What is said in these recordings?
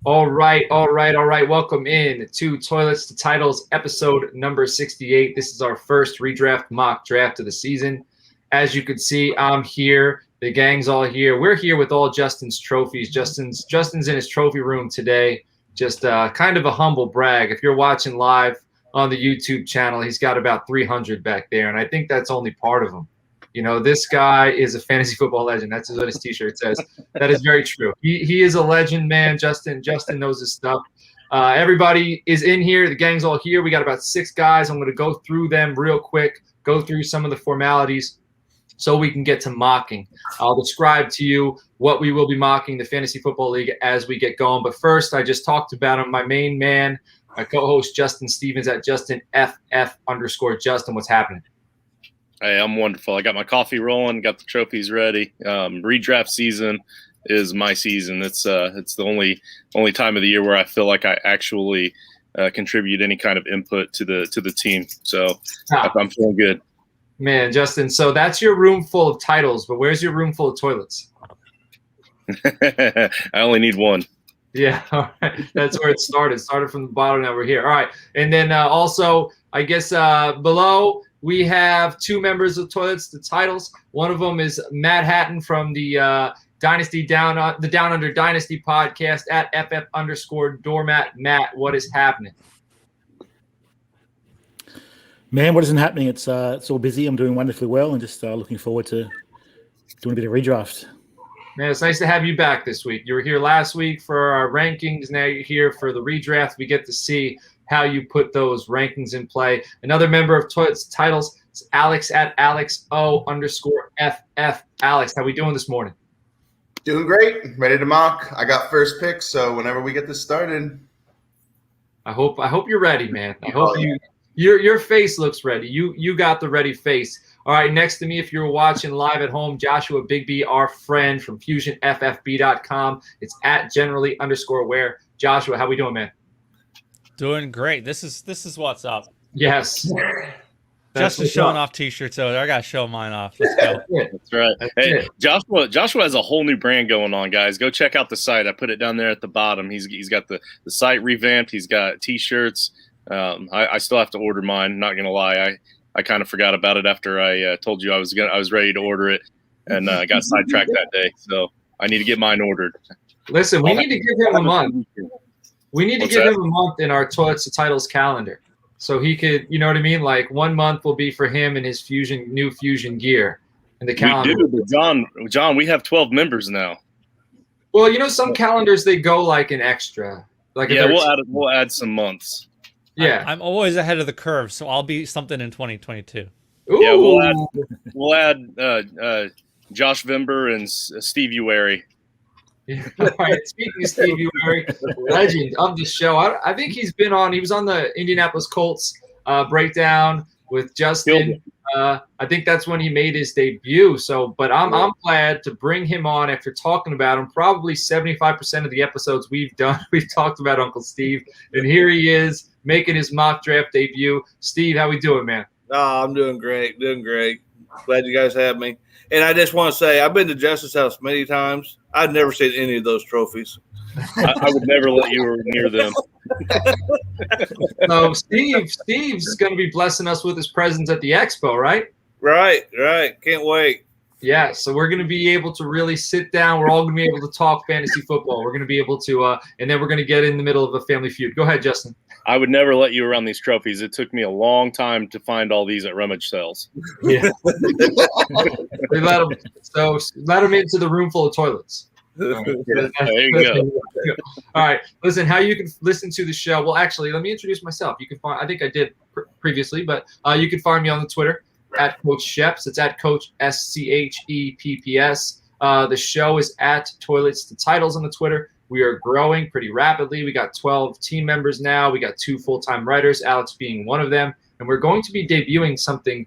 All right. Welcome in to Toilets to Titles, episode number 68. This is our first redraft mock draft of the season. As you can see, I'm here. The gang's all here. We're here with all Justin's trophies. Justin's in his trophy room today. Just kind of a humble brag. If you're watching live on the YouTube channel, he's got about 300 back there, and I think that's only part of them. You know, this guy is a fantasy football legend. That's what his T-shirt says. That is very true. He is a legend, man. Justin knows his stuff. Everybody is in here. The gang's all here. We got about 6 guys. I'm going to go through them real quick, go through some of the formalities so we can get to mocking. I'll describe to you what we will be mocking the Fantasy Football League as we get going. But first, I just talked about him, my main man, my co-host Justin Stevens at JustinFF_Justin. What's happening? Hey, I'm wonderful. I got my coffee rolling, got the trophies ready. Redraft season is my season. It's the only time of the year where I feel like I actually contribute any kind of input to the team. So I'm feeling good. Man, Justin, so that's your room full of titles, but where's your room full of toilets? I only need one. Yeah, all right. That's where it started. Started from the bottom, now we're here. All right, and then also, I guess below we have 2 members of Toilets to Titles. One of them is Matt Hatton from the Dynasty Down Under Dynasty podcast at FF_Doormat. Matt, what is happening? Man, what isn't happening? It's all busy. I'm doing wonderfully well and just looking forward to doing a bit of redraft. Man, it's nice to have you back this week. You were here last week for our rankings. Now you're here for the redraft. We get to see how you put those rankings in play. Another member of Toilets Titles is Alex at AlexO_FF. Alex, how we doing this morning? Doing great. Ready to mock. I got first pick, so whenever we get this started. I hope you're ready, man. I hope your face looks ready. You got the ready face. All right, next to me, if you're watching live at home, Joshua Big B, our friend from FusionFFB.com. It's at generally_aware. Joshua, how we doing, man? Doing great. This is what's up. Yes. Justin's showing off T-shirts over there. I gotta show mine off. Let's go. That's right. Hey, Joshua has a whole new brand going on, guys. Go check out the site. I put it down there at the bottom. He's got the site revamped. He's got T-shirts. I still have to order mine. Not gonna lie, I kind of forgot about it after I told you I was ready to order it, and I got sidetracked that day. So I need to get mine ordered. Listen, we need to give him a month. We need to give him a month in our Toilets to Titles calendar, so he could, you know what I mean? Like 1 month will be for him and his new Fusion gear in the calendar. We do, but John, we have 12 members now. Well, you know, some calendars they go like an extra. Like yeah, we'll add some months. Yeah, I'm always ahead of the curve, so I'll be something in 2022. Ooh. Yeah, we'll add Josh Vimber and Steve Uwary. Yeah. All right. Speaking of Steve Uwary, legend of the show. I think he's been on. He was on the Indianapolis Colts breakdown with Justin. I think that's when he made his debut. So, but I'm glad to bring him on after talking about him. Probably 75% of the episodes we've done, we've talked about Uncle Steve, and here he is making his mock draft debut. Steve, how we doing, man? Oh, I'm doing great. Glad you guys have me. And I just want to say, I've been to Justin's house many times. I've never seen any of those trophies. I would never let you near them. So Steve's going to be blessing us with his presence at the expo, right? Right. Can't wait. Yeah, so we're going to be able to really sit down. We're all going to be able to talk fantasy football. We're going to be able to, and then we're going to get in the middle of a family feud. Go ahead, Justin. I would never let you around these trophies. It took me a long time to find all these at rummage sales. Yeah. They let them into the room full of toilets. There you go. All right. Listen, how you can listen to the show. Well, actually, let me introduce myself. You can find, I think I did previously, but you can find me on the Twitter at Coach Sheps. It's at Coach SCHEPPS. The show is at Toilets to Titles on the Twitter. We are growing pretty rapidly. We got 12 team members now. We got 2 full-time writers, Alex being one of them. And we're going to be debuting something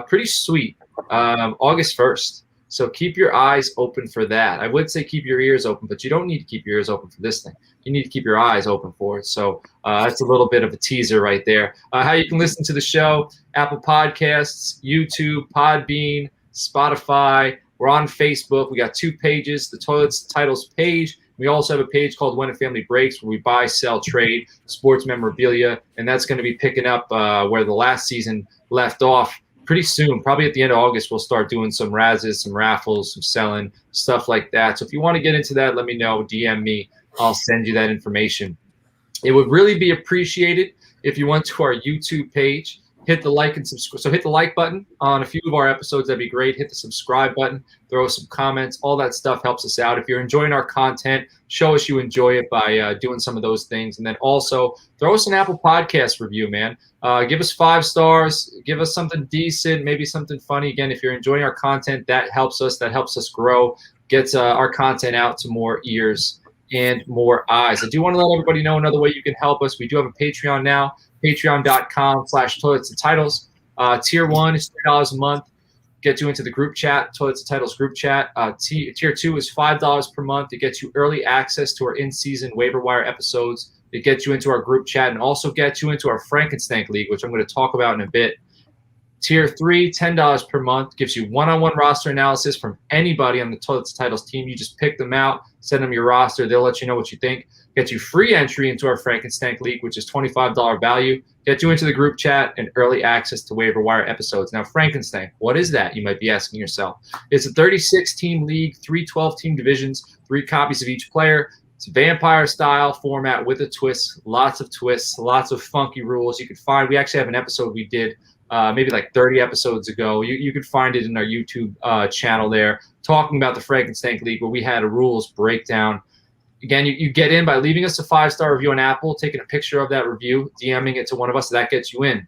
pretty sweet August 1st. So keep your eyes open for that. I would say keep your ears open, but you don't need to keep your ears open for this thing. You need to keep your eyes open for it. So that's a little bit of a teaser right there. How you can listen to the show: Apple Podcasts, YouTube, Podbean, Spotify. We're on Facebook. We got 2 pages: the Toilets Titles page We also have a page called When a Family Breaks, where we buy, sell, trade sports memorabilia, and that's going to be picking up where the last season left off pretty soon. Probably at the end of August, we'll start doing some razzes, some raffles, some selling, stuff like that. So if you want to get into that, let me know. DM me. I'll send you that information. It would really be appreciated if you went to our YouTube page, hit the like and subscribe. So hit the like button on a few of our episodes. That'd be great. Hit the subscribe button. Throw some comments. All that stuff helps us out. If you're enjoying our content, show us you enjoy it by doing some of those things. And then also throw us an Apple Podcast review, man. Give us 5 stars. Give us something decent, maybe something funny. Again, if you're enjoying our content, that helps us. That helps us grow, gets our content out to more ears and more eyes. I do want to let everybody know another way you can help us. We do have a Patreon now, patreon.com/toilets-and-titles. Tier 1 is $3 a month. Get you into the group chat, Toilets and Titles group chat. Tier 2 is $5 per month. It gets you early access to our in-season waiver wire episodes. It gets you into our group chat and also gets you into our Frankenstein League, which I'm going to talk about in a bit. Tier 3, $10 per month, gives you one-on-one roster analysis from anybody on the Toilets and Titles team. You just pick them out, send them your roster. They'll let you know what you think. Get you free entry into our Frankenstein League, which is $25 value. Get you into the group chat and early access to waiver wire episodes. Now, Frankenstein, what is that? You might be asking yourself. It's a 36-team league, 3 12-team divisions, 3 copies of each player. It's a vampire-style format with a twist, lots of twists, lots of funky rules. You can find. We actually have an episode we did maybe like 30 episodes ago. You can find it in our YouTube channel there, talking about the Frankenstein League, where we had a rules breakdown. Again, you get in by leaving us a 5-star review on Apple, taking a picture of that review, DMing it to one of us. That gets you in.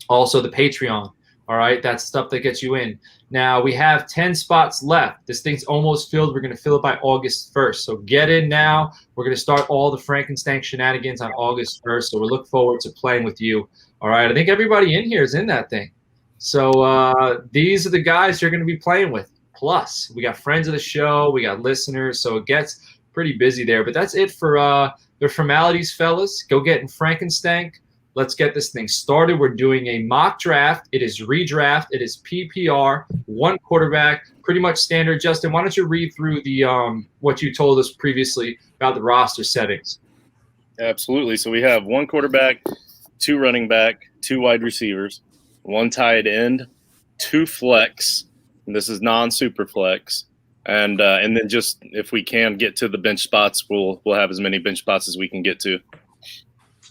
Also, the Patreon. All right, that's stuff that gets you in. Now, we have 10 spots left. This thing's almost filled. We're going to fill it by August 1st. So get in now. We're going to start all the Frankenstein shenanigans on August 1st. So we look forward to playing with you. All right, I think everybody in here is in that thing. So these are the guys you're going to be playing with. Plus, we got friends of the show. We got listeners. So it gets pretty busy there. But that's it for the formalities, fellas. Go get in Frankenstein. Let's get this thing started. We're doing a mock draft. It is redraft. It is PPR, 1 quarterback, pretty much standard. Justin, why don't you read through the what you told us previously about the roster settings? Absolutely. So we have 1 quarterback, 2 running back, 2 wide receivers, 1 tight end, 2 flex. And this is non-super flex. And then just if we can get to the bench spots, we'll have as many bench spots as we can get to.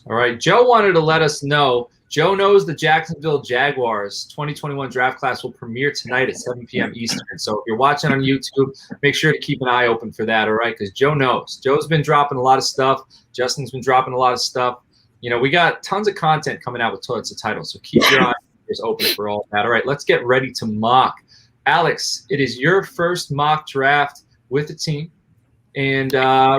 All right. Joe wanted to let us know. Joe knows the Jacksonville Jaguars 2021 draft class will premiere tonight at 7 p.m. Eastern. So if you're watching on YouTube, make sure to keep an eye open for that, all right? Because Joe knows. Joe's been dropping a lot of stuff. Justin's been dropping a lot of stuff. You know, we got tons of content coming out with Toilets and Titles, so keep your eyes open for all that. All right, let's get ready to mock. Alex, it is your first mock draft with the team, and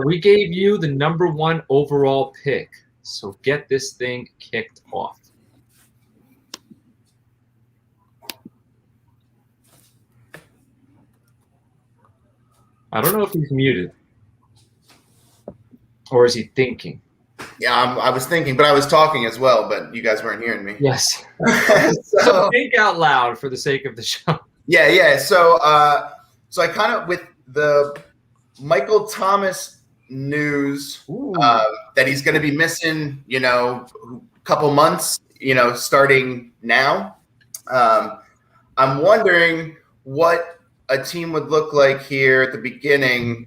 we gave you the #1 overall pick. So get this thing kicked off. I don't know if he's muted. Or is he thinking? Yeah, I was thinking, but I was talking as well, but you guys weren't hearing me. Yes. So think out loud for the sake of the show. Yeah. So I kind of, with the Michael Thomas news that he's going to be missing, a couple months, starting now. I'm wondering what a team would look like here at the beginning.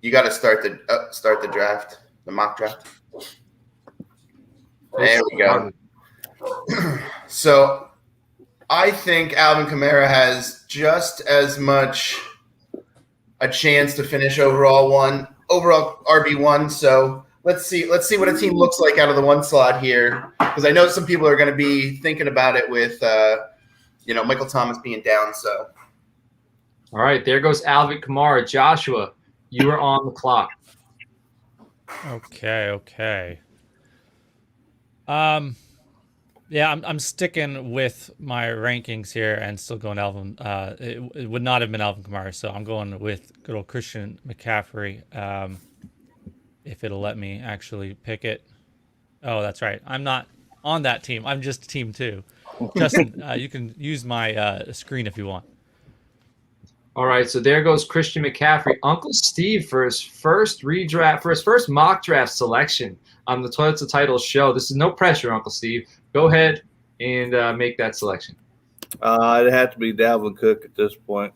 You got to start the draft, the mock draft. There we go. So I think Alvin Kamara has just as much a chance to finish overall RB1. So let's see what a team looks like out of the 1 slot here, because I know some people are going to be thinking about it with Michael Thomas being down. So all right, there goes Alvin Kamara. Joshua, you are on the clock. Okay. Yeah, I'm sticking with my rankings here and still going Alvin. It would not have been Alvin Kamara, so I'm going with good old Christian McCaffrey. If it'll let me actually pick it. Oh, that's right. I'm not on that team. I'm just team 2. Justin, you can use my screen if you want. All right, so there goes Christian McCaffrey. Uncle Steve for his first redraft, for his first mock draft selection on the Toilets to Titles show. This is no pressure, Uncle Steve. Go ahead and make that selection. It'd have to be Dalvin Cook at this point.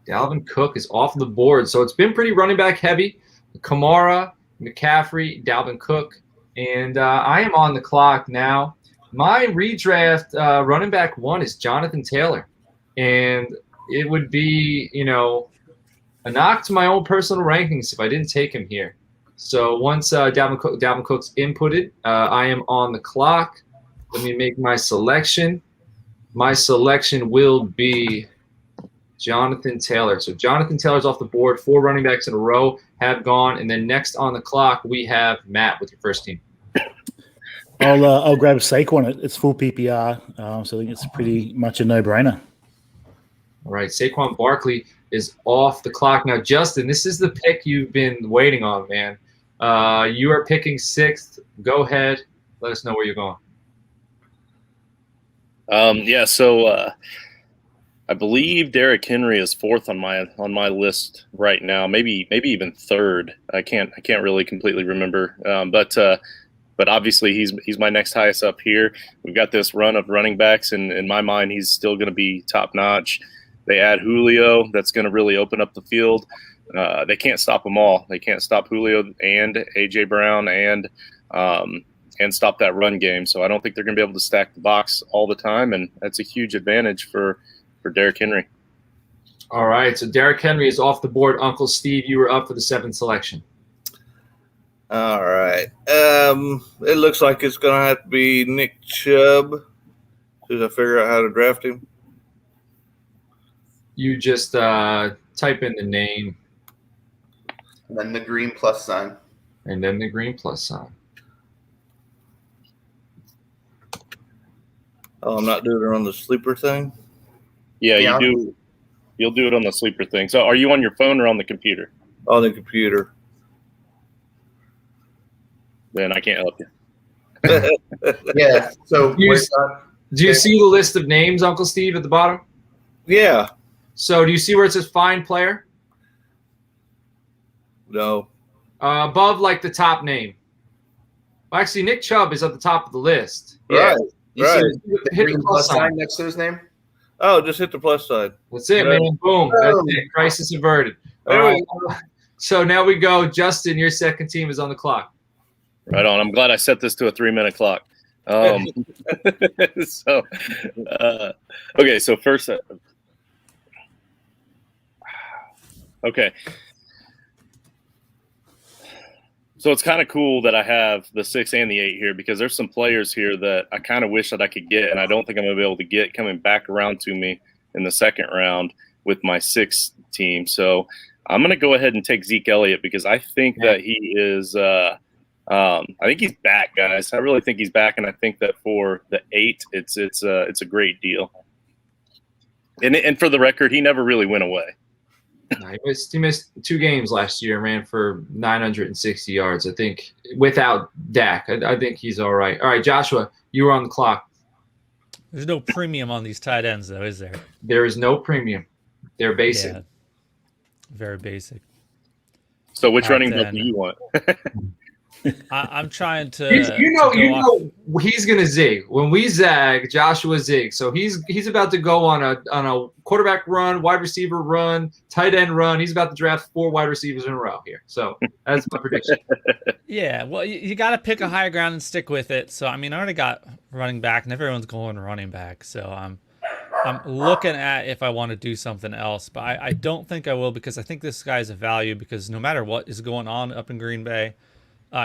Dalvin Cook is off the board. So it's been pretty running back heavy. Kamara, McCaffrey, Dalvin Cook. And I am on the clock now. My redraft running back 1 is Jonathan Taylor. And it would be, a knock to my own personal rankings if I didn't take him here. So once Dalvin Cook's inputted, I am on the clock. Let me make my selection. My selection will be Jonathan Taylor. So Jonathan Taylor's off the board. 4 running backs in a row have gone. And then next on the clock, we have Matt with your first team. I'll grab Saquon. It's full PPR, so I think it's pretty much a no-brainer. All right, Saquon Barkley is off the clock. Now, Justin, this is the pick you've been waiting on, man. You are picking 6th. Go ahead. Let us know where you're going. So I believe Derrick Henry is 4th on my list right now. Maybe even 3rd. I can't really completely remember. But obviously he's my next highest up here. We've got this run of running backs, and in my mind he's still going to be top notch. They add Julio, that's going to really open up the field. They can't stop them all. They can't stop Julio and AJ Brown and stop that run game. So I don't think they're going to be able to stack the box all the time, and that's a huge advantage for Derrick Henry. All right, so Derrick Henry is off the board. Uncle Steve, you were up for the 7th selection. All right. It looks like it's going to have to be Nick Chubb. Should I figure out how to draft him? You just type in the name. And then the green plus sign. And then the green plus sign. Oh, I'm not doing it on the sleeper thing? Yeah, you do. You'll do it on the sleeper thing. So are you on your phone or on the computer? On the computer. Then I can't help you. Yeah. So do you see the list of names, Uncle Steve, at the bottom? Yeah. So do you see where it says find player? No. Above like the top name. Well, actually, Nick Chubb is at the top of the list. Right. You Right. see the green plus sign next to his name? Oh, just hit the plus side. That's it, man. Boom. That's it. Crisis averted. All right. So now we go. Justin, your second team is on the clock. Right on. I'm glad I set this to a 3-minute clock. Okay. So first, okay. So it's kind of cool that I have the 6 and the 8 here, because there's some players here that I kind of wish that I could get, and I don't think I'm going to be able to get coming back around to me in the second round with my 6th team. So I'm going to go ahead and take Zeke Elliott, because I think that he is I think he's back, guys. I really think he's back, and I think that for the 8, it's a great deal. And for the record, he never really went away. He missed 2 games last year, ran for 960 yards. I think without Dak, I think he's all right. All right, Joshua, you were on the clock. There's no premium on these tight ends, though, is there? There is no premium. They're basic. Yeah, very basic. So which running back do you want? I'm trying to. He's gonna zig when we zag. Joshua zig, so he's about to go on a quarterback run, wide receiver run, tight end run. He's about to draft 4 wide receivers in a row here. So that's my prediction. Yeah, well, you got to pick a higher ground and stick with it. So I mean, I already got running back, and everyone's going running back. So I'm looking at if I want to do something else, but I don't think I will, because I think this guy's a value, because no matter what is going on up in Green Bay,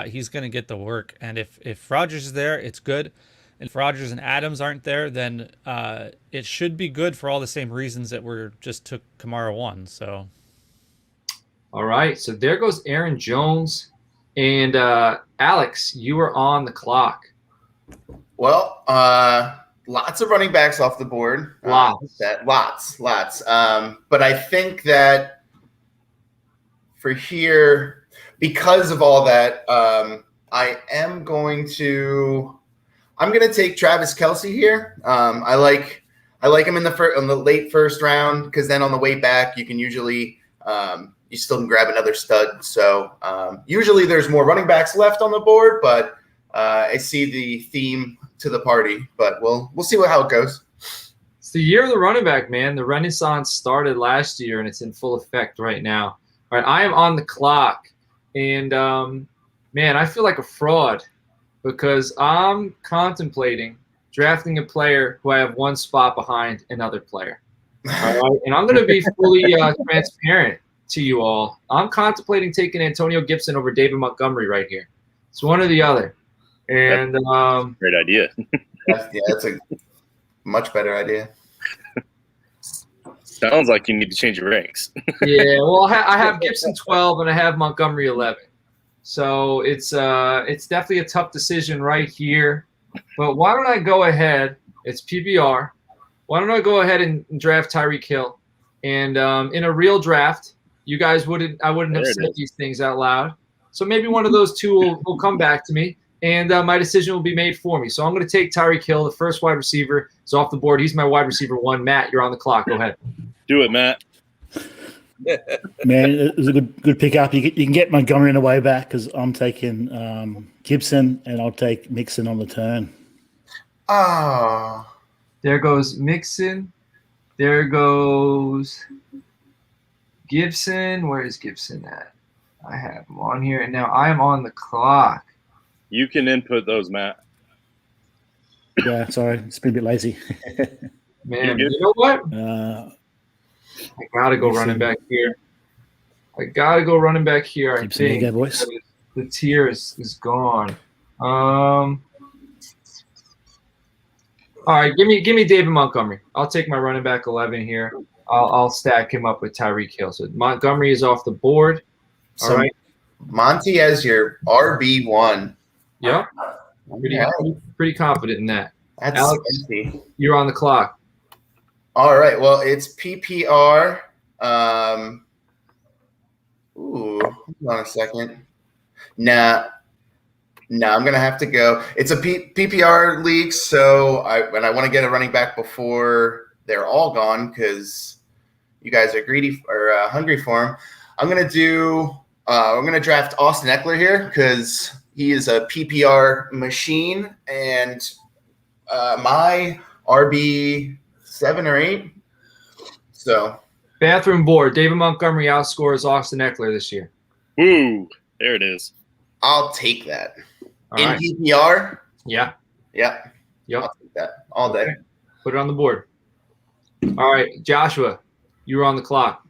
he's going to get the work. And if Rodgers is there, it's good. And if Rodgers and Adams aren't there, then it should be good for all the same reasons that we just took Kamara 1. So, all right. So there goes Aaron Jones. And Alex, you are on the clock. Well, lots of running backs off the board. Lots. But I think that for here, because of all that, I'm going to take Travis Kelce here. I like I like him in on the late first round because then on the way back you can usually you still can grab another stud. So usually there's more running backs left on the board, but I see the theme to the party. But we'll see how it goes. It's the year of the running back, man. The renaissance started last year, and it's in full effect right now. All right, I am on the clock, and man, I feel like a fraud because I'm contemplating drafting a player who I have one spot behind another player. All right, and I'm going to be fully transparent to you all. I'm contemplating taking Antonio Gibson over David Montgomery right here. It's one or the other. And great idea. That's a much better idea. Sounds like you need to change your ranks. Yeah, well, I have Gibson 12 and I have Montgomery 11. So it's definitely a tough decision right here. But why don't I go ahead? It's PPR. Why don't I go ahead and draft Tyreek Hill? And in a real draft, you guys I wouldn't have said these things out loud. So maybe one of those two will come back to me, and my decision will be made for me. So I'm going to take Tyreek Hill, the first wide receiver. He's off the board. He's my wide receiver 1. Matt, you're on the clock. Go ahead. Do it, Matt. Man, it was a good pickup. You can get Montgomery on the way back because I'm taking Gibson, and I'll take Mixon on the turn. Ah. There goes Mixon. There goes Gibson. Where is Gibson at? I have him on here, and now I am on the clock. You can input those, Matt. Yeah, sorry. It's been a bit lazy. Man, you know what? I got to go Gibson. running back here. I Gibson, think there you go, boys. the tier is gone. All right, give me David Montgomery. I'll take my running back 11 here. I'll stack him up with Tyreek Hill. So Montgomery is off the board. All right. Monty as your RB1. Yep. Pretty confident in that. That's Alex, empty. you're on the clock. All right. Well, it's PPR. Hold on a second. Nah, I'm gonna have to go. It's a PPR league, so I want to get a running back before they're all gone because you guys are greedy or hungry for him. I'm gonna draft Austin Eckler here because he is a PPR machine and my RB 7 or 8. So Bathroom board. David Montgomery outscores Austin Eckler this year. Woo! There it is. I'll take that. All In right. PPR? Yeah. Yep. Yep. I'll take that all day. Put it on the board. All right, Joshua, you were on the clock.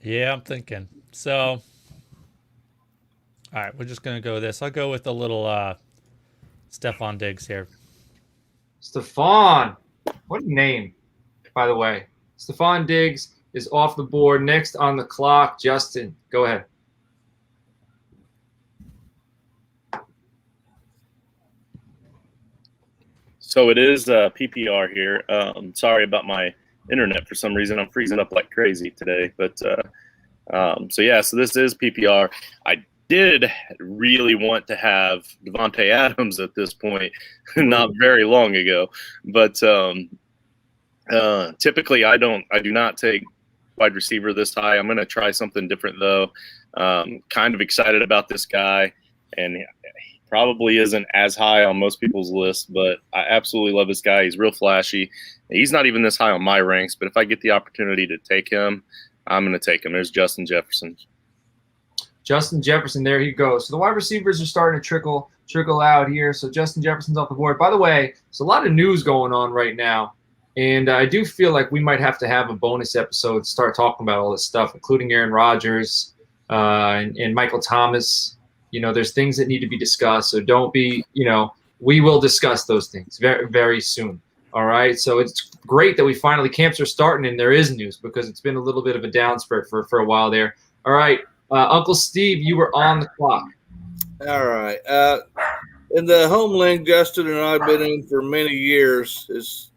Yeah, I'm thinking. So, all right, we're just going to go with this. I'll go with a little Stephon Diggs here. Stephon. What a name, by the way. Stephon Diggs is off the board. Next on the clock, Justin. Go ahead. So it is PPR here. Sorry about my internet. For some reason, I'm freezing up like crazy today. But so this is PPR. I did really want to have Devontae Adams at this point, not very long ago. But typically, I do not take wide receiver this high. I'm going to try something different though. Kind of excited about this guy, and he probably isn't as high on most people's list, but I absolutely love this guy. He's real flashy. He's not even this high on my ranks, but if I get the opportunity to take him, I'm going to take him. There's Justin Jefferson. Justin Jefferson, there he goes. So the wide receivers are starting to trickle out here. So Justin Jefferson's off the board. By the way, there's a lot of news going on right now, and I do feel like we might have to have a bonus episode to start talking about all this stuff, including Aaron Rodgers and Michael Thomas. You know, there's things that need to be discussed. So don't be, we will discuss those things very, very soon. All right. So it's great that we finally, camps are starting and there is news because it's been a little bit of a down spurt for a while there. All right. Uncle Steve, you were on the clock. All right. In the home link Justin and I have been in for many years, his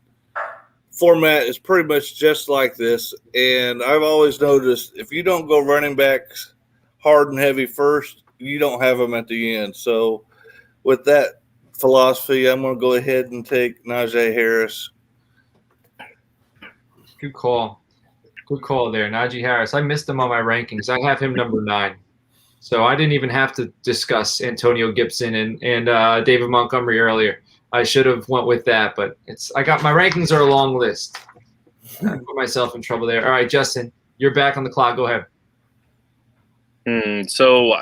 format is pretty much just like this. And I've always noticed if you don't go running backs hard and heavy first, you don't have them at the end. So with that philosophy, I'm going to go ahead and take Najee Harris. Good call. Good call there, Najee Harris. I missed him on my rankings. I have him number 9. So I didn't even have to discuss Antonio Gibson and David Montgomery earlier. I should have went with that, but my rankings are a long list. I put myself in trouble there. All right, Justin, you're back on the clock. Go ahead. So,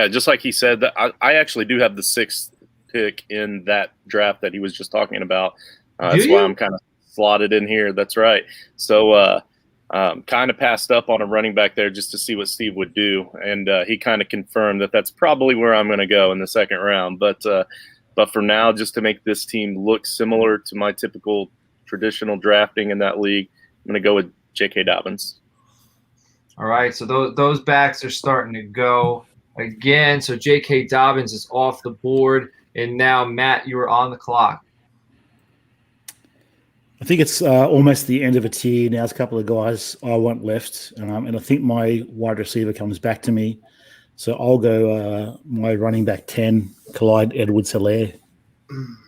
just like he said, I actually do have the 6th pick in that draft that he was just talking about. That's why I'm kind of slotted in here. That's right. So, kind of passed up on a running back there just to see what Steve would do, and he kind of confirmed that that's probably where I'm going to go in the 2nd round. But for now, just to make this team look similar to my typical traditional drafting in that league, I'm going to go with J.K. Dobbins. All right, so those backs are starting to go again. So J.K. Dobbins is off the board, and now Matt, you are on the clock. I think it's almost the end of a tier. Now there's a couple of guys I want left, and I think my wide receiver comes back to me. So I'll go my running back 10, Clyde Edwards-Helaire.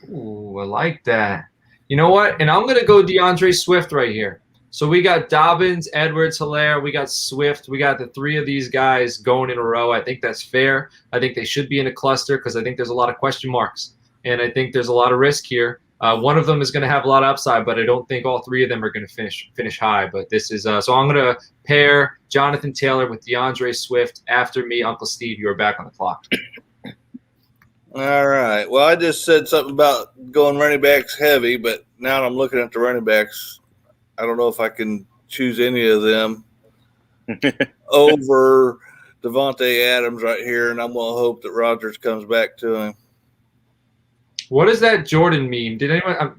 Ooh, I like that. You know what? And I'm going to go DeAndre Swift right here. So we got Dobbins, Edwards, Helaire. We got Swift. We got the 3 of these guys going in a row. I think that's fair. I think they should be in a cluster because I think there's a lot of question marks. And I think there's a lot of risk here. One of them is going to have a lot of upside, but I don't think all 3 of them are going to finish high. But this is so I'm going to pair Jonathan Taylor with DeAndre Swift. After me, Uncle Steve, you are back on the clock. All right. Well, I just said something about going running backs heavy, but now I'm looking at the running backs. I don't know if I can choose any of them over Devontae Adams right here, and I'm going to hope that Rodgers comes back to him. What is that Jordan meme? Did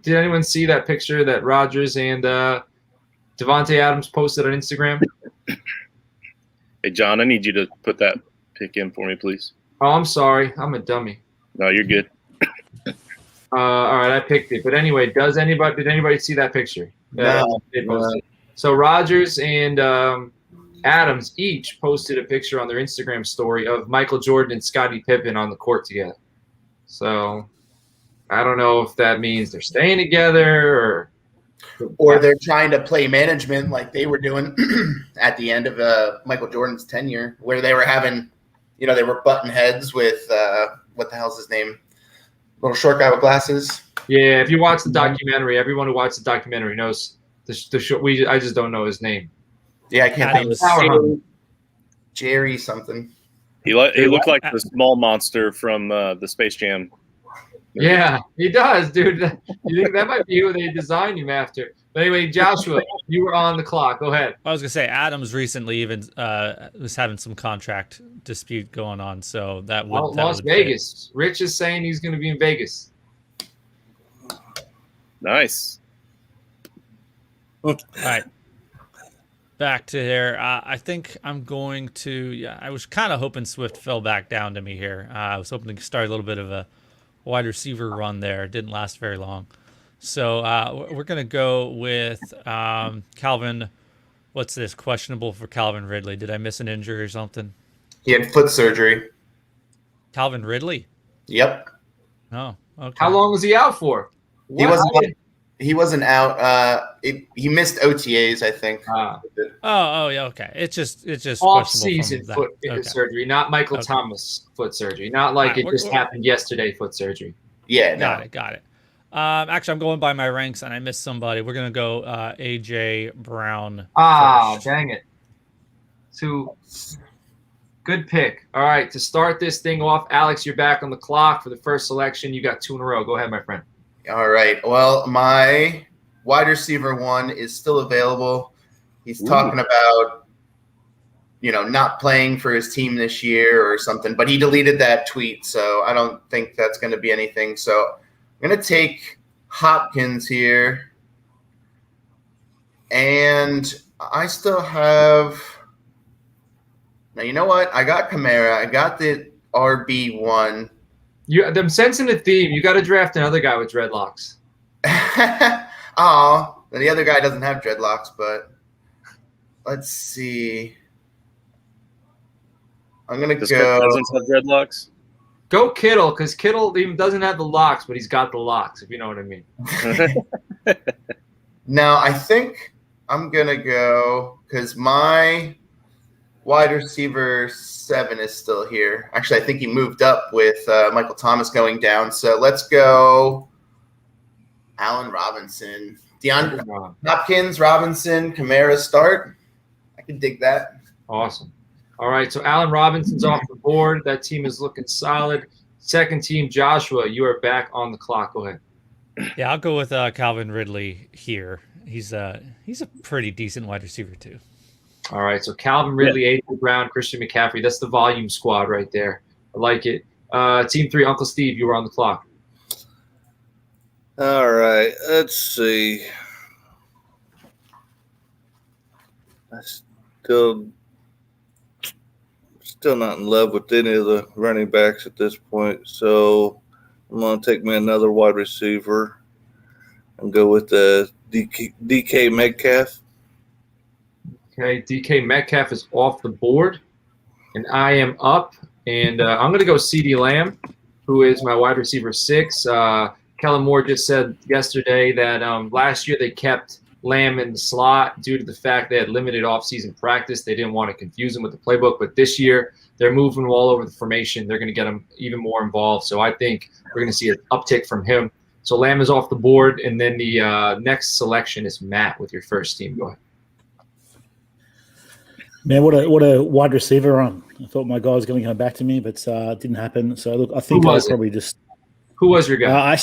anyone see that picture that Rodgers and Devontae Adams posted on Instagram? Hey, John, I need you to put that pick in for me, please. Oh, I'm sorry. I'm a dummy. No, you're good. All right, I picked it. But anyway, did anybody see that picture? No. So Rodgers and Adams each posted a picture on their Instagram story of Michael Jordan and Scottie Pippen on the court together. So I don't know if that means they're staying together or they're trying to play management like they were doing at the end of Michael Jordan's tenure, where they were having, they were button heads with what the hell's his name? Little short guy with glasses. Yeah, if you watch the documentary, everyone who watched the documentary knows the show. I just don't know his name. Yeah, I can't think of it. Jerry something. He looked like the small monster from the Space Jam. Yeah, he does, dude. You think that might be who they designed him after? But anyway, Joshua, you were on the clock. Go ahead. I was gonna say Adams recently even was having some contract dispute going on, so that would Las Vegas. Fit. Rich is saying he's going to be in Vegas. Nice. All right. Back to there. I think I'm going to. Yeah, I was kind of hoping Swift fell back down to me here. I was hoping to start a little bit of a wide receiver run there. It didn't last very long. So we're going to go with Calvin. What's this? Questionable for Calvin Ridley. Did I miss an injury or something? He had foot surgery. Calvin Ridley? Yep. Oh, okay. How long was he out for? He wasn't out. He missed OTAs, I think. Oh, yeah, okay. It's just off-season foot surgery, not Michael Thomas foot surgery. Not like it just happened yesterday foot surgery. Yeah, Got it. Actually, I'm going by my ranks, and I missed somebody. We're going to go A.J. Brown. Dang it. Good pick. All right, to start this thing off, Alex, you're back on the clock for the first selection. You got 2 in a row. Go ahead, my friend. All right. Well, my wide receiver 1 is still available. He's talking about, not playing for his team this year or something, but he deleted that tweet, so I don't think that's going to be anything. So I'm going to take Hopkins here, and I still have – now, you know what? I got Kamara. I got the RB1. I'm sensing a theme. You got to draft another guy with dreadlocks. Oh, the other guy doesn't have dreadlocks, but let's see. I'm going to go. Doesn't have dreadlocks? Go Kittle, because Kittle even doesn't have the locks, but he's got the locks, if you know what I mean. Now, I think I'm going to go because my wide receiver 7 is still here. Actually, I think he moved up with Michael Thomas going down. So let's go Allen Robinson. Hopkins, Robinson, Kamara start. I can dig that. Awesome. All right, so Allen Robinson's off the board. That team is looking solid. Second team, Joshua, you are back on the clock. Go ahead. Yeah, I'll go with Calvin Ridley here. He's a pretty decent wide receiver too. All right, so Calvin Ridley, A.J. Brown, Christian McCaffrey. That's the volume squad right there. I like it. Team 3, Uncle Steve, you were on the clock. All right, let's see. I still not in love with any of the running backs at this point, so I'm going to take me another wide receiver and go with the DK Metcalf. Okay, DK Metcalf is off the board, and I am up. And I'm going to go CeeDee Lamb, who is my wide receiver 6. Kellen Moore just said yesterday that last year they kept Lamb in the slot due to the fact they had limited offseason practice. They didn't want to confuse him with the playbook. But this year, they're moving all over the formation. They're going to get him even more involved. So I think we're going to see an uptick from him. So Lamb is off the board. And then the next selection is Matt with your first team. Go ahead. Man, what a wide receiver. I thought my guy was going to come back to me, but it didn't happen. So, look, I think I'll probably just – Who was your guy?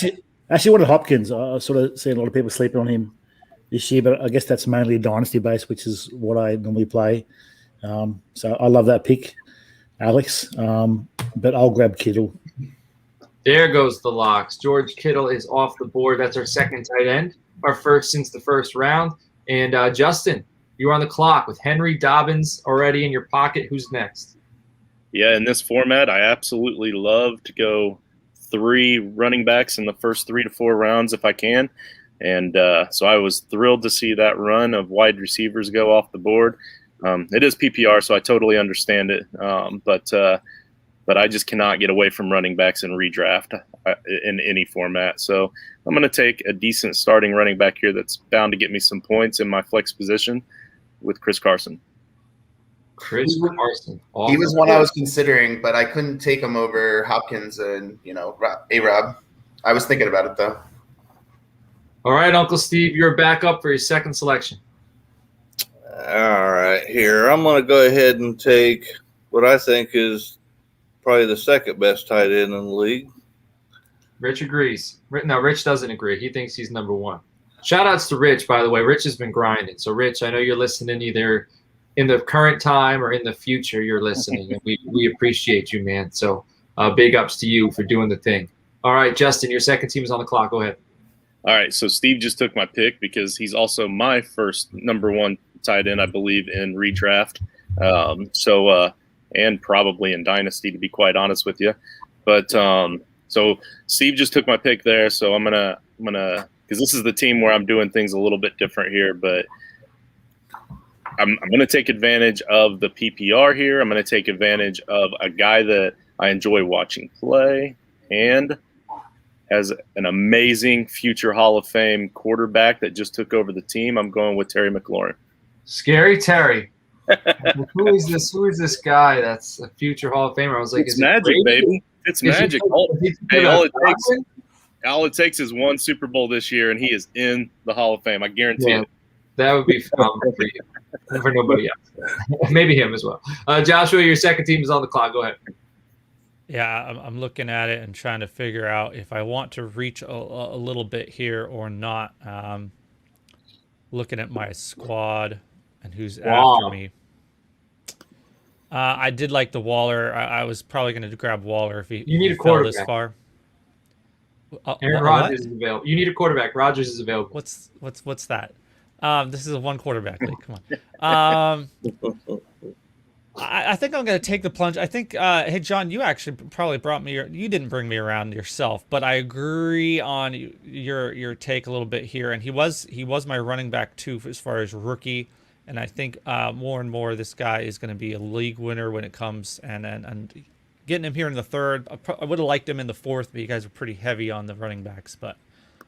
Actually wanted Hopkins. I sort of seen a lot of people sleeping on him this year, but I guess that's mainly dynasty based, which is what I normally play. So I love that pick, Alex. But I'll grab Kittle. There goes the locks. George Kittle is off the board. That's our second tight end, our first since the first round. And Justin, you're on the clock with Henry Dobbins already in your pocket. Who's next? Yeah, in this format, I absolutely love to go 3 running backs in the first 3 to 4 rounds if I can. And so I was thrilled to see that run of wide receivers go off the board. It is PPR, so I totally understand it. But I just cannot get away from running backs in redraft in any format. So I'm going to take a decent starting running back here that's bound to get me some points in my flex position with Chris Carson. Chris Carson. He was one I was considering, but I couldn't take him over Hopkins and, A-Rob. I was thinking about it, though. All right, Uncle Steve, you're back up for your second selection. All right, here. I'm going to go ahead and take what I think is probably the second best tight end in the league. Rich agrees. No, Rich doesn't agree. He thinks he's number 1. Shout-outs to Rich, by the way. Rich has been grinding. So, Rich, I know you're listening either in the current time or in the future you're listening. And we appreciate you, man. So, big ups to you for doing the thing. All right, Justin, your second team is on the clock. Go ahead. All right, so Steve just took my pick because he's also my first number 1 tight end, I believe, in redraft. And probably in Dynasty, to be quite honest with you. But so Steve just took my pick there, so I'm gonna because this is the team where I'm doing things a little bit different here, but I'm gonna take advantage of the PPR here. I'm gonna take advantage of a guy that I enjoy watching play and has an amazing future Hall of Fame quarterback that just took over the team. I'm going with Terry McLaurin. Scary Terry. Who is this guy that's a future Hall of Famer? I was like, it's magic, baby. It's magic. All it takes is one Super Bowl this year, and he is in the Hall of Fame. I guarantee it. That would be phenomenal for you. For nobody else. Maybe him as well. Joshua, your second team is on the clock. Go ahead. Yeah, I'm looking at it and trying to figure out if I want to reach a little bit here or not. Looking at my squad and who's after me. I did like the Waller. I was probably going to grab Waller if he fell this far. Aaron Rodgers is available. You need a quarterback. Rodgers is available. What's that? This is a 1 quarterback league. Come on. I think I'm going to take the plunge. I think, hey, John, you actually probably brought me. You didn't bring me around yourself, but I agree on your take a little bit here. And he was my running back too, as far as rookie. And I think more and more this guy is going to be a league winner when it comes and getting him here in the third. I would have liked him in the fourth, but you guys are pretty heavy on the running backs. But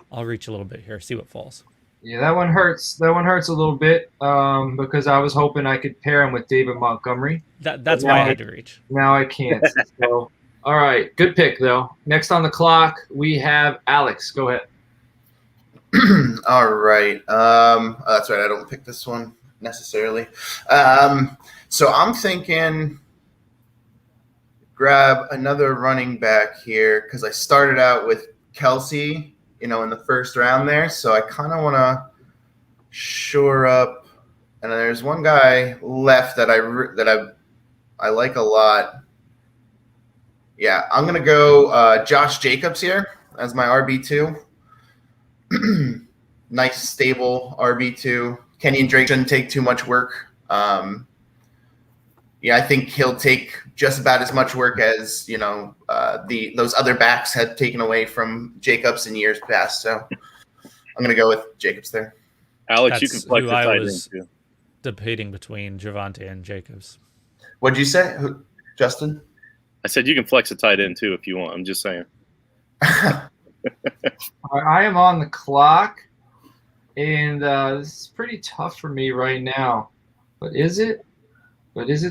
I'll reach a little bit here, see what falls. Yeah, that one hurts. That one hurts a little bit because I was hoping I could pair him with David Montgomery. That's why I had to reach. Now I can't. So, all right, good pick though. Next on the clock, we have Alex. Go ahead. All right. That's right. I don't pick this one necessarily. So I'm thinking grab another running back here because I started out with Kelsey, in the first round there. So I kind of want to shore up. And there's one guy left that I like a lot. Yeah, I'm going to go Josh Jacobs here as my RB2. Nice, stable RB2. Kenyon Drake shouldn't take too much work. I think he'll take just about as much work as those other backs had taken away from Jacobs in years past. So I'm going to go with Jacobs there. Alex, That's you can flex the tight end too. Debating between Javonte and Jacobs. What'd you say, Justin? I said you can flex a tight end too if you want. I'm just saying. I am on the clock, and this is pretty tough for me right now. But is it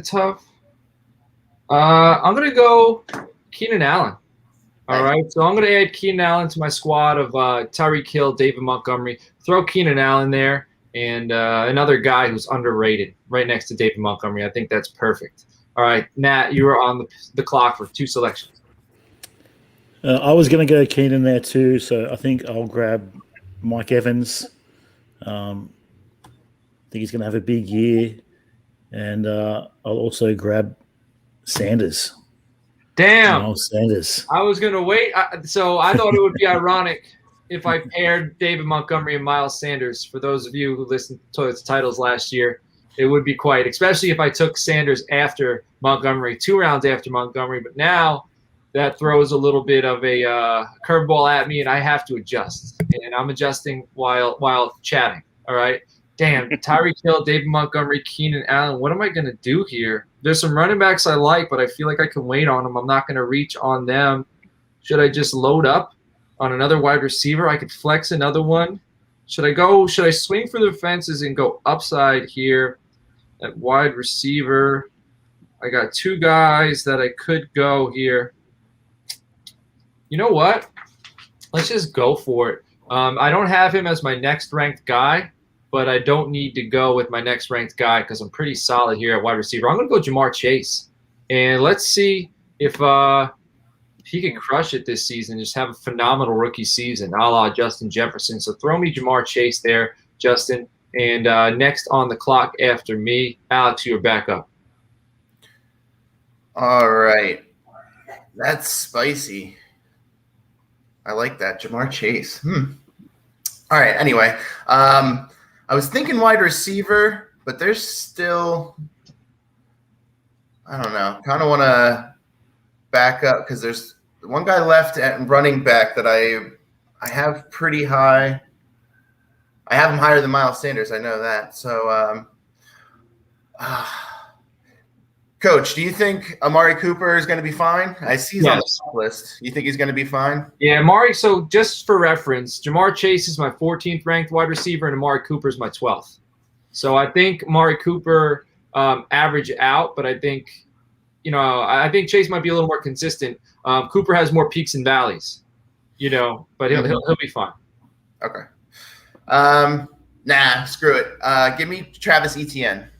tough? I'm going to go Keenan Allen. All right, so I'm going to add Keenan Allen to my squad of Tyreek Hill, David Montgomery. Throw Keenan Allen there, and another guy who's underrated right next to David Montgomery. I think that's perfect. All right, Nat, you are on the clock for 2 selections. I was going to go Keenan there too, so I think I'll grab Mike Evans. I think he's going to have a big year. And I'll also grab Sanders. Damn. Miles Sanders. I was going to wait. So I thought it would be ironic if I paired David Montgomery and Miles Sanders. For those of you who listened to its titles last year, it would be quite, especially if I took Sanders after Montgomery, 2 rounds after Montgomery. But now that throws a little bit of a curveball at me, and I have to adjust. And I'm adjusting while chatting. All right. Damn, Tyreek Hill, David Montgomery, Keenan Allen. What am I going to do here? There's some running backs I like, but I feel like I can wait on them. I'm not going to reach on them. Should I just load up on another wide receiver? I could flex another one. Should I swing for the fences and go upside here at wide receiver? I got 2 guys that I could go here. You know what? Let's just go for it. I don't have him as my next ranked guy, but I don't need to go with my next ranked guy because I'm pretty solid here at wide receiver. I'm going to go Jamar Chase. And let's see if he can crush it this season, just have a phenomenal rookie season, a la Justin Jefferson. So throw me Jamar Chase there, Justin. And next on the clock after me, Alex, you're back up. All right. That's spicy. I like that. Jamar Chase. All right. Anyway, I was thinking wide receiver, but there's still, I don't know, kind of want to back up because there's one guy left at running back that I have pretty high. I have him higher than Miles Sanders. I know that. So, Coach, do you think Amari Cooper is going to be fine? I see he's on the top list. You think he's going to be fine? Yeah, Amari. So just for reference, Jamar Chase is my 14th ranked wide receiver, and Amari Cooper is my 12th. So I think Amari Cooper average out, but I think Chase might be a little more consistent. Cooper has more peaks and valleys, but he'll be fine. Okay. Nah, screw it. Give me Travis Etienne.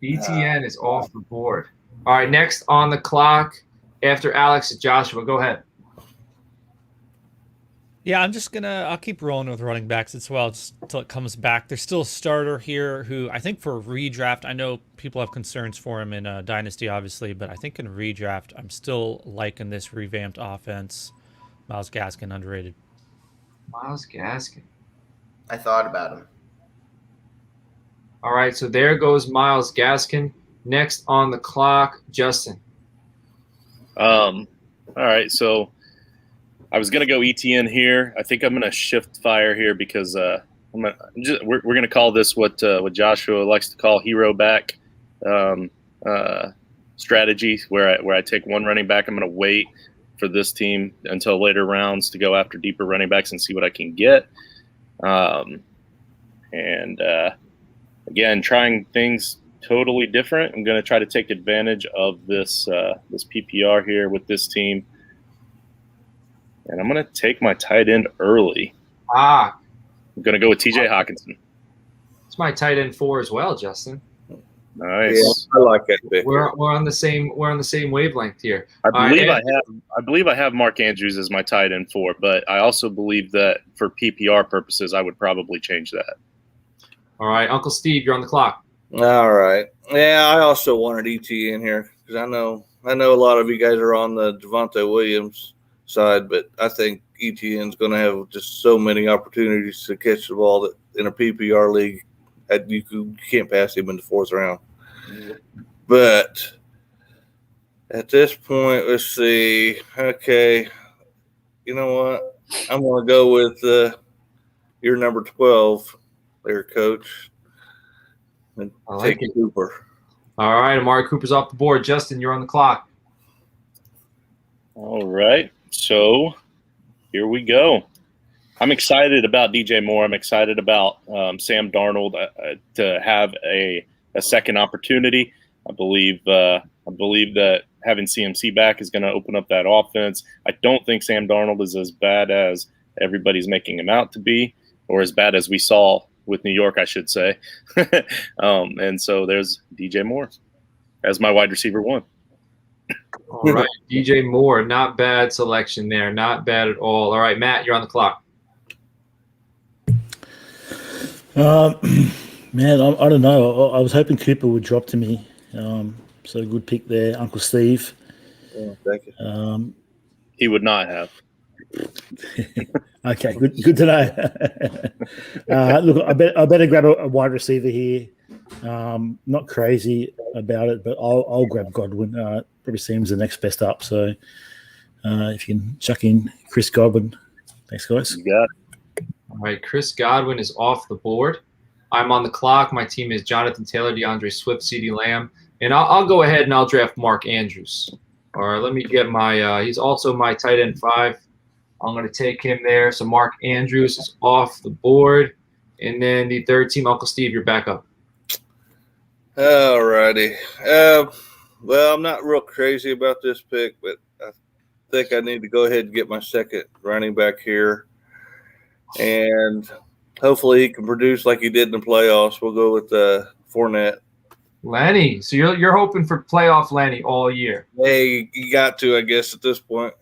ETN is off the board. All right, next on the clock after Alex is Joshua. Go ahead. Yeah, I'll keep rolling with running backs as well just until it comes back. There's still a starter here who I think for redraft, I know people have concerns for him in Dynasty, obviously, but I think in redraft, I'm still liking this revamped offense. Myles Gaskin, underrated. Myles Gaskin. I thought about him. All right, so there goes Myles Gaskin. Next on the clock, Justin. All right, so I was gonna go ETN here. I think I'm gonna shift fire here because we're gonna call this what Joshua likes to call hero back. strategy where I take one running back. I'm going to wait for this team until later rounds to go after deeper running backs and see what I can get. Again, trying things totally different. I'm going to try to take advantage of this PPR here with this team. And I'm going to take my tight end early. I'm going to go with TJ Hawkinson. It's my tight end 4 as well, Justin. Nice. Yeah, I like that pick. We're on the same wavelength here. I believe I have Mark Andrews as my tight end 4, but I also believe that for PPR purposes, I would probably change that. All right, Uncle Steve, you're on the clock. All right. Yeah, I also wanted ET in here because I know a lot of you guys are on the Javonte Williams side, but I think ETN's going to have just so many opportunities to catch the ball that in a PPR league, you can't pass him in the 4th round. But at this point, let's see. Okay, you know what? I'm going to go with your number 12 there, Coach. And take Cooper. All right, Amari Cooper's off the board. Justin, you're on the clock. All right, so here we go. I'm excited about DJ Moore. I'm excited about Sam Darnold to have a second opportunity. I believe that having CMC back is going to open up that offense. I don't think Sam Darnold is as bad as everybody's making him out to be, or as bad as we saw with New York, I should say. And so there's DJ Moore as my wide receiver 1. All right, DJ Moore, not bad selection there. Not bad at all. All right, Matt, you're on the clock. Man, I don't know. I was hoping Cooper would drop to me. So good pick there, Uncle Steve. Yeah, thank you. He would not have. Okay, good to know. Look, I better grab a wide receiver here. Not crazy about it, but I'll grab Godwin. Probably seems the next best up. So if you can chuck in Chris Godwin. Thanks, guys. You got it. All right, Chris Godwin is off the board. I'm on the clock. My team is Jonathan Taylor, DeAndre Swift, CeeDee Lamb. And I'll go ahead and I'll draft Mark Andrews. All right, let me get my he's also my tight end 5. I'm going to take him there. So Mark Andrews is off the board. And then the third team, Uncle Steve, you're back up. All righty. Well, I'm not real crazy about this pick, but I think I need to go ahead and get my second running back here. And hopefully he can produce like he did in the playoffs. We'll go with Fournette. Lenny. So you're hoping for playoff Lenny all year. Hey, you got to, I guess, at this point.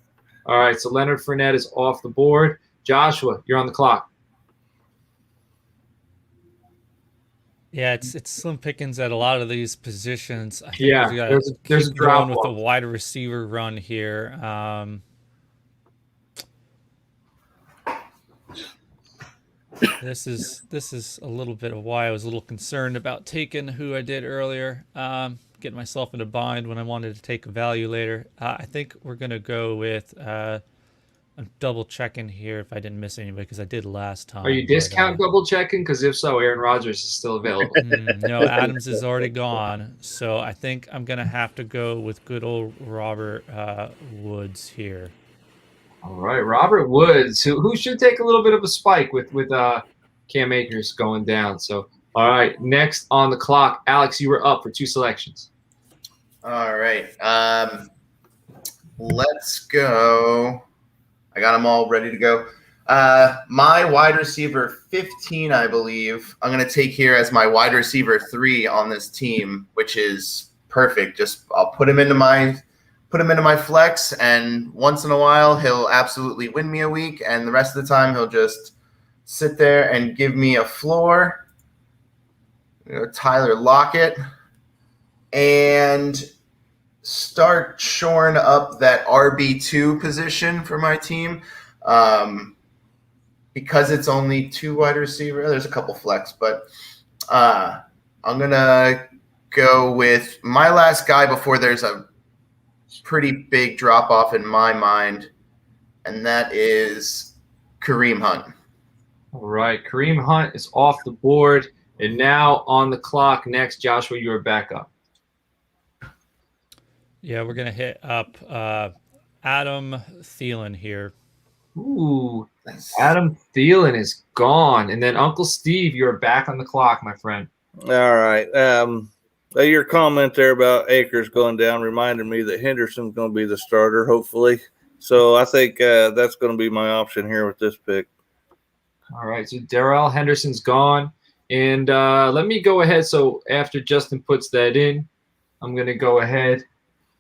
All right, so Leonard Fournette is off the board. Joshua, you're on the clock. Yeah, it's slim pickings at a lot of these positions. I think Yeah, there's a drop with the wide receiver run here. This is a little bit of why I was a little concerned about taking who I did earlier. Getting myself in a bind when I wanted to take a value later. I think we're gonna go with. I'm double checking here if I didn't miss anybody because I did last time. Are you discount double checking? Because if so, Aaron Rodgers is still available. No, Adams is already gone. So I think I'm gonna have to go with good old Robert Woods here. All right, Robert Woods, who should take a little bit of a spike with Cam Akers going down. So, all right, next on the clock, Alex, you were up for 2 selections. All right, let's go. I got them all ready to go. My wide receiver 15, I believe, I'm going to take here as my wide receiver 3 on this team, which is perfect. Just I'll put him into my flex, and once in a while he'll absolutely win me a week, and the rest of the time he'll just sit there and give me a floor. Tyler Lockett, and start shoring up that RB2 position for my team. Because it's only 2 wide receiver, there's a couple flex, but I'm going to go with my last guy before there's a pretty big drop off in my mind, and that is Kareem Hunt. All right, Kareem Hunt is off the board, and now on the clock next, Joshua, you are back up. Yeah, we're gonna hit up Adam Thielen here. Ooh, Adam Thielen is gone. And then Uncle Steve, you're back on the clock, my friend. All right. Your comment there about Akers going down reminded me that Henderson's going to be the starter, hopefully. So I think that's going to be my option here with this pick. All right, so Darrell Henderson's gone. And let me go ahead. So after Justin puts that in, I'm going to go ahead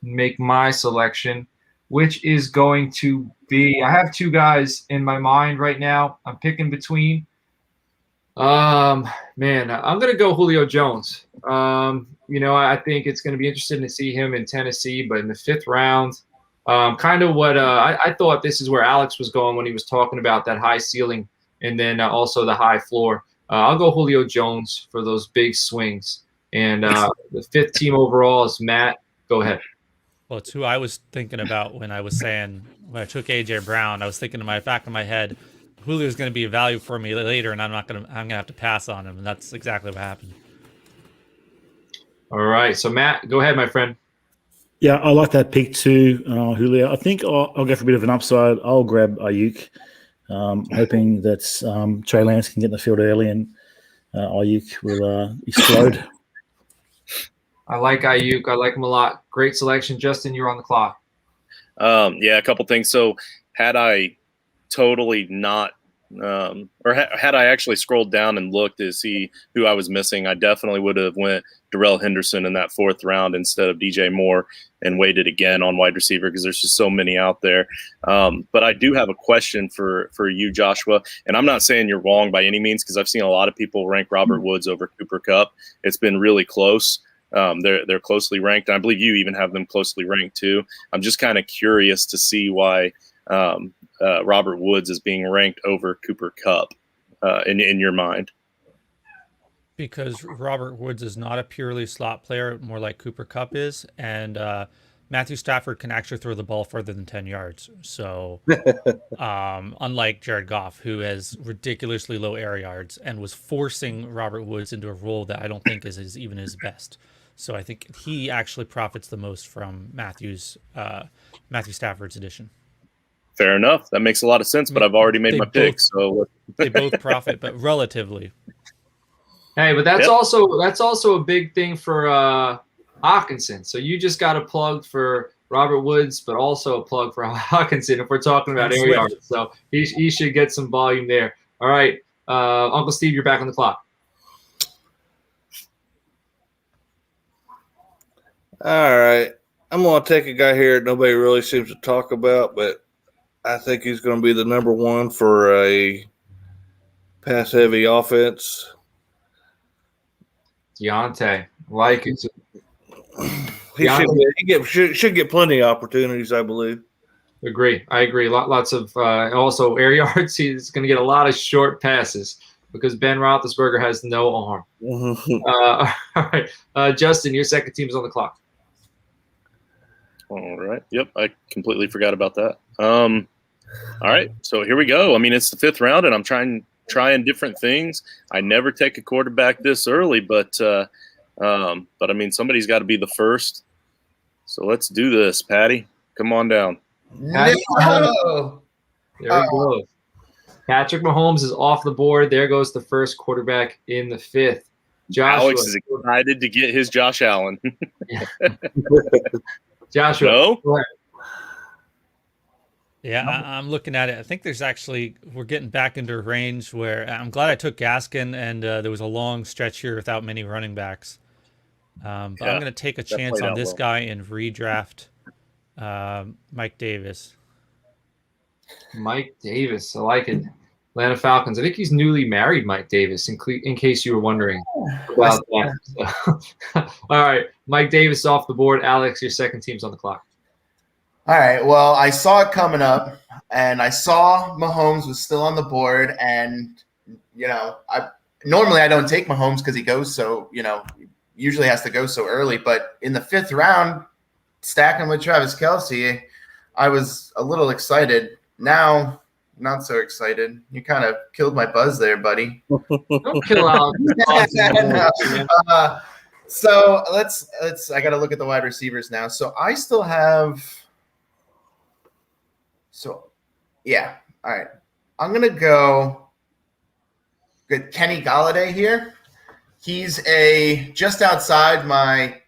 and make my selection, which is going to be – I have two guys in my mind right now. I'm picking between. Man, I'm going to go Julio Jones. I think it's going to be interesting to see him in Tennessee, but in the 5th round, kind of what I thought this is where Alex was going when he was talking about that high ceiling and then also the high floor. I'll go Julio Jones for those big swings. And the 5th team overall is Matt. Go ahead. Well, it's who I was thinking about when I took AJ Brown. I was thinking in my back of my head, Julio's going to be a value for me later, and I'm going to have to pass on him, and that's exactly what happened. All right, so Matt, go ahead, my friend. Yeah, I like that pick too, Julio. I think I'll go for a bit of an upside. I'll grab Ayuk, hoping that Trey Lance can get in the field early and Ayuk will explode. I like Ayuk. I like him a lot. Great selection. Justin, you're on the clock. Yeah, a couple things. So had I totally not had I actually scrolled down and looked to see who I was missing, I definitely would have went Darrell Henderson in that 4th round instead of DJ Moore and waited again on wide receiver because there's just so many out there. But I do have a question for you, Joshua, and I'm not saying you're wrong by any means because I've seen a lot of people rank Robert Woods over Cooper Kupp. It's been really close. They're closely ranked. And I believe you even have them closely ranked too. I'm just kind of curious to see why Robert Woods is being ranked over Cooper Kupp in your mind. Because Robert Woods is not a purely slot player, more like Cooper Kupp is, and Matthew Stafford can actually throw the ball further than 10 yards. So unlike Jared Goff, who has ridiculously low air yards and was forcing Robert Woods into a role that I don't think is even his best. So I think he actually profits the most from Matthew Stafford's addition. Fair enough. That makes a lot of sense, but I've already made my pick. So they both profit, but relatively. Hey, but that's also a big thing for Hawkinson. So you just got a plug for Robert Woods, but also a plug for Hawkinson if we're talking about air yards. So he should get some volume there. All right, Uncle Steve, you're back on the clock. All right. I'm going to take a guy here that nobody really seems to talk about, but I think he's going to be the number one for a pass-heavy offense. Deontay, like it. He should get plenty of opportunities, I believe. I agree. Lots of also air yards. He's going to get a lot of short passes because Ben Roethlisberger has no arm. All right, Justin, your 2nd team is on the clock. All right. Yep, I completely forgot about that. All right, so here we go. I mean, it's the 5th round, and I'm trying different things. I never take a quarterback this early, but I mean, somebody's got to be the first. So let's do this, Patty. Come on down. No. There he goes. Patrick Mahomes is off the board. There goes the first quarterback in the 5th. Joshua. Alex is excited to get his Josh Allen. Joshua. No? Yeah, I'm looking at it. I think we're getting back into a range where I'm glad I took Gaskin, and there was a long stretch here without many running backs. But I'm going to take a chance on this guy in redraft, Mike Davis. Mike Davis, I like it. Atlanta Falcons. I think he's newly married, Mike Davis, in case you were wondering about that. So, all right, Mike Davis off the board. Alex, your 2nd team's on the clock. All right. Well, I saw it coming up, and I saw Mahomes was still on the board, and normally I don't take Mahomes because he goes so usually has to go so early. But in the 5th round, stacking with Travis Kelce, I was a little excited. Now, not so excited. You kind of killed my buzz there, buddy. Don't kill Alex. So let's. I got to look at the wide receivers now. So I still have. So, yeah. All right. I'm gonna go. Good Kenny Galladay here. He's just outside my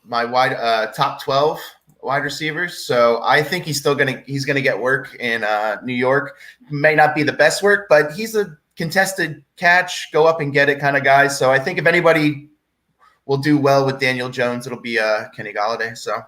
wide top 12 wide receivers. So I think he's gonna get work in New York. May not be the best work, but he's a contested catch, go up and get it kind of guy. So I think if anybody will do well with Daniel Jones, it'll be Kenny Galladay. So